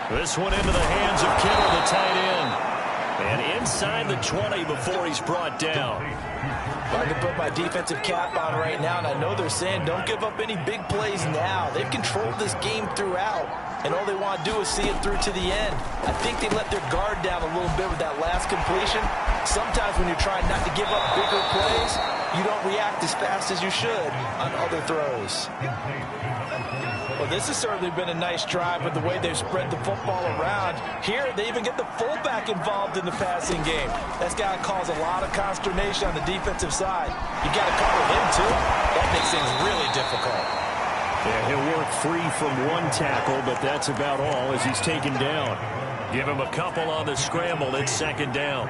This one into the hands of Kittle, the tight end. And inside the 20 before he's brought down. I can put my defensive cap on right now, and I know they're saying don't give up any big plays now. They've controlled this game throughout, and all they want to do is see it through to the end. I think they let their guard down a little bit with that last completion. Sometimes when you're trying not to give up bigger plays, you don't react as fast as you should on other throws. Well, this has certainly been a nice drive with the way they've spread the football around. Here, they even get the fullback involved in the passing game. That's got to cause a lot of consternation on the defensive side. You got to cover him, too. That makes things really difficult. Yeah, he'll work free from one tackle, but that's about all as he's taken down. Give him a couple on the scramble. It's second down.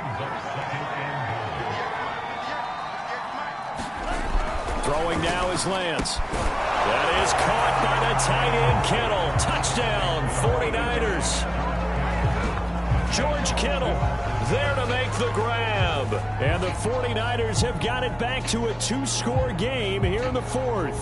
Throwing now is Lance. That is caught by the tight end, Kittle. Touchdown, 49ers. George Kittle there to make the grab. And the 49ers have got it back to a 2-score game here in the fourth.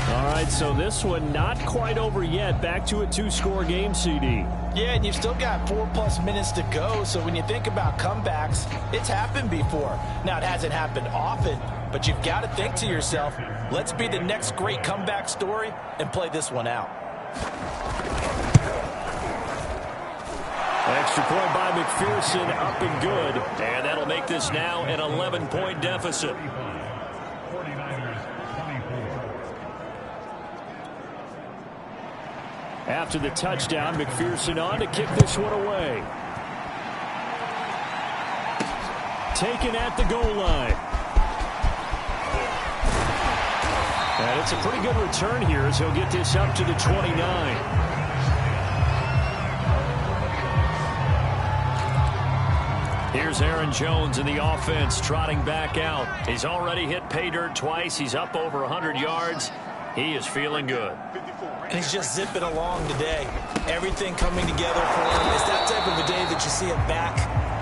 All right, so this one not quite over yet. Back to a 2-score game, CD. Yeah, and you've still got 4+ minutes to go, so when you think about comebacks, it's happened before. Now, it hasn't happened often, but you've got to think to yourself, let's be the next great comeback story and play this one out. Extra point by McPherson, up and good. And that'll make this now an 11-point deficit. After the touchdown, McPherson on to kick this one away. Taken at the goal line. And it's a pretty good return here as he'll get this up to the 29. Here's Aaron Jones in the offense, trotting back out. He's already hit pay dirt twice. He's up over 100 yards. He is feeling good. And he's just zipping along today. Everything coming together for him. It's that type of a day that you see him back.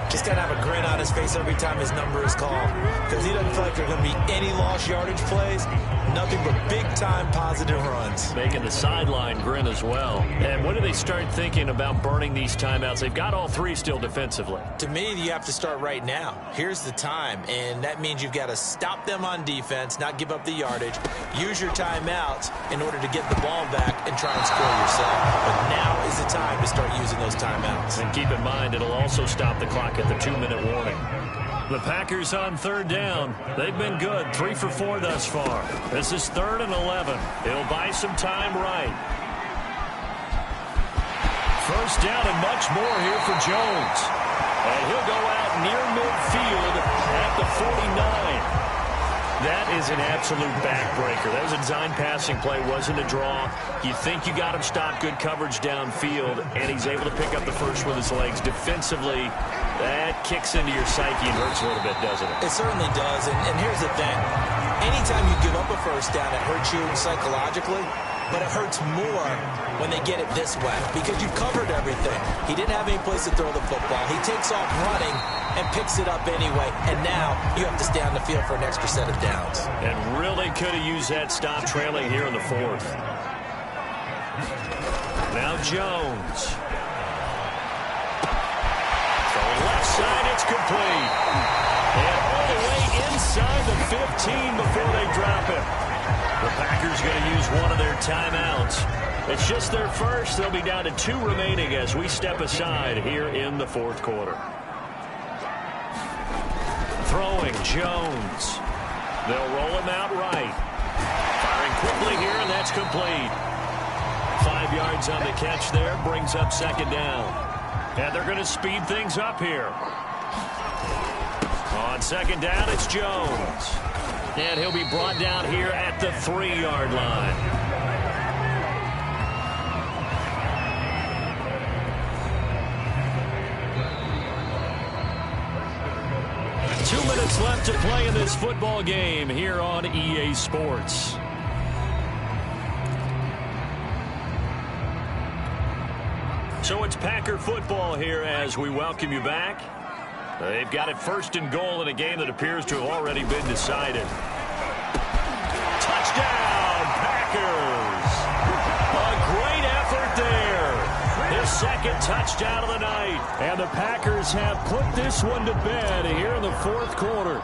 Just got to have a grin on his face every time his number is called. Because he doesn't feel like there are going to be any lost yardage plays. Nothing but big-time positive runs. Making the sideline grin as well. And when do they start thinking about burning these timeouts? They've got all three still defensively. To me, you have to start right now. Here's the time, and that means you've got to stop them on defense, not give up the yardage, use your timeouts in order to get the ball back and try and score yourself. But now is the time to start using those timeouts. And keep in mind, it'll also stop the clock at the 2-minute warning. The Packers on third down. They've been good, 3 for 4 thus far. This is 3rd and 11. It'll buy some time right. First down and much more here for Jones. And he'll go out near midfield at the 49. That is an absolute backbreaker. That was a design passing play, wasn't a draw. You think you got him stopped, good coverage downfield, and he's able to pick up the first with his legs. Defensively, that kicks into your psyche and hurts a little bit, doesn't it? It certainly does, and here's the thing. Anytime you give up a first down, it hurts you psychologically, but it hurts more when they get it this way because you've covered everything. He didn't have any place to throw the football. He takes off running and picks it up anyway, and now you have to stay on the field for an extra set of downs. And really could have used that stop trailing here in the fourth. Now Jones. From left side, it's complete. And all the way inside the 15 before they drop it. The Packers going to use one of their timeouts. It's just their first. They'll be down to 2 remaining as we step aside here in the fourth quarter. Throwing Jones. They'll roll him out right. Firing quickly here, and that's complete. 5 yards on the catch there, brings up second down. And they're going to speed things up here. On second down, it's Jones. And he'll be brought down here at the 3-yard line. Minutes left to play in this football game here on EA Sports. So it's Packer football here as we welcome you back. They've got it 1st and goal in a game that appears to have already been decided. Touchdown, Packers! A great effort there. His second touchdown of the night. And the Packers have put this one to bed here in the fourth quarter.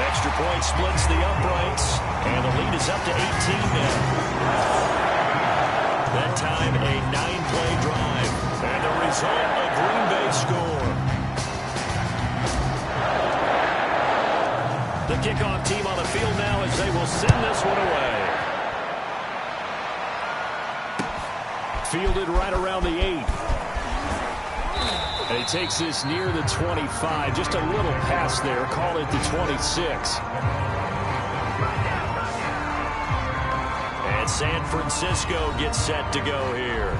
Extra point splits the uprights. And the lead is up to 18 now. That time a 9-play drive. And the result, a Green Bay score. The kickoff team on the field now as they will send this one away. Fielded right around the 8. And he takes this near the 25. Just a little pass there. Call it the 26. And San Francisco gets set to go here.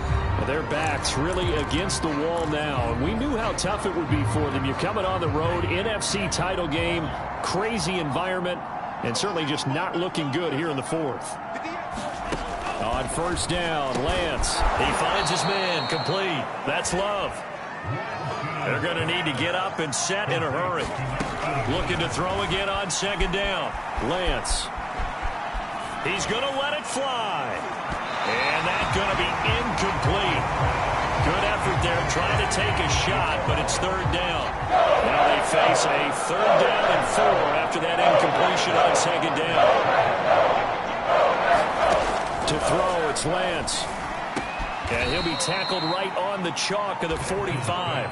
Their backs really against the wall now. And we knew how tough it would be for them. You're coming on the road, NFC title game, crazy environment, and certainly just not looking good here in the fourth. On first down, Lance. He finds his man, complete. That's Love. They're going to need to get up and set in a hurry. Looking to throw again on second down. Lance. He's going to let it fly. And that's going to be incomplete. Good effort there trying to take a shot, but it's third down. Now they face a third down and 4 after that incompletion on second down. To throw, it's Lance. And he'll be tackled right on the chalk of the 45.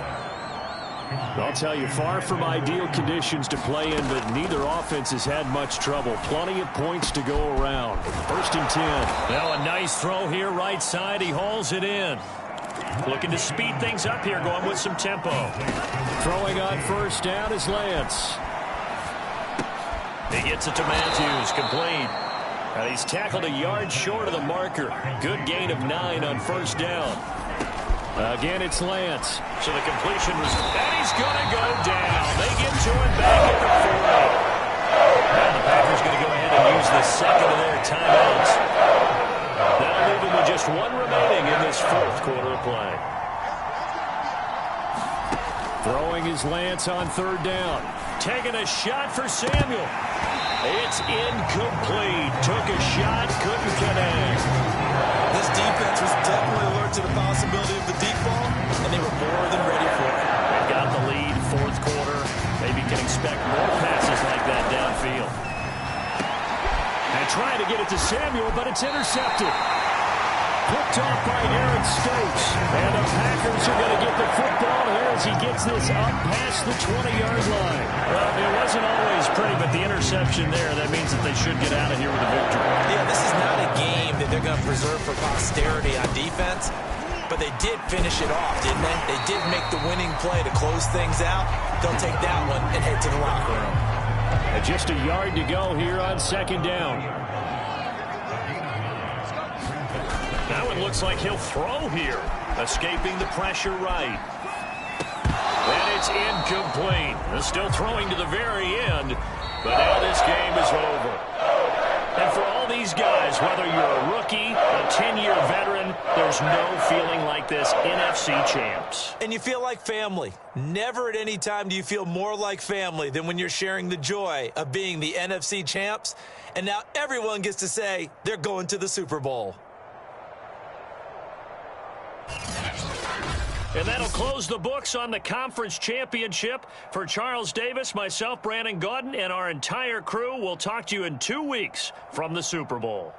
I'll tell you, far from ideal conditions to play in, but neither offense has had much trouble. Plenty of points to go around. First and 10. Now a nice throw here, right side. He hauls it in. Looking to speed things up here, going with some tempo. Throwing on first down is Lance. He gets it to Matthews, complete. And he's tackled a yard short of the marker. Good gain of 9 on first down. Again, it's Lance. So the completion was, and he's going to go down. They get to him back at the 40. And the Packers going to go ahead and use the second of their timeouts. That'll leave him with just 1 remaining in this fourth quarter of play. Throwing is Lance on third down. Taking a shot for Samuel. It's incomplete. Took a shot, couldn't connect. This defense was definitely alert to the possibility of the deep ball, and they were more than ready for it. They've got the lead, fourth quarter. Maybe can expect more passes like that downfield. And trying to get it to Samuel, but it's intercepted. Picked off by Aaron Stokes. And the Packers are going to get the football here as he gets this up past the 20-yard line. Well, it wasn't always pretty, but the interception there, that means that they should get out of here with a victory. Yeah, this is not a game that they're going to preserve for posterity on defense, but they did finish it off, didn't they? They did make the winning play to close things out. They'll take that one and head to the locker room. And just a yard to go here on second down. Now it looks like he'll throw here, escaping the pressure right. And it's incomplete. They're still throwing to the very end, but now this game is over. And for all these guys, whether you're a rookie, a 10-year veteran, there's no feeling like this NFC champs. And you feel like family. Never at any time do you feel more like family than when you're sharing the joy of being the NFC champs. And now everyone gets to say they're going to the Super Bowl. And that'll close the books on the conference championship. For Charles Davis, myself, Brandon Gaudin, and our entire crew, we'll talk to you in 2 weeks from the Super Bowl.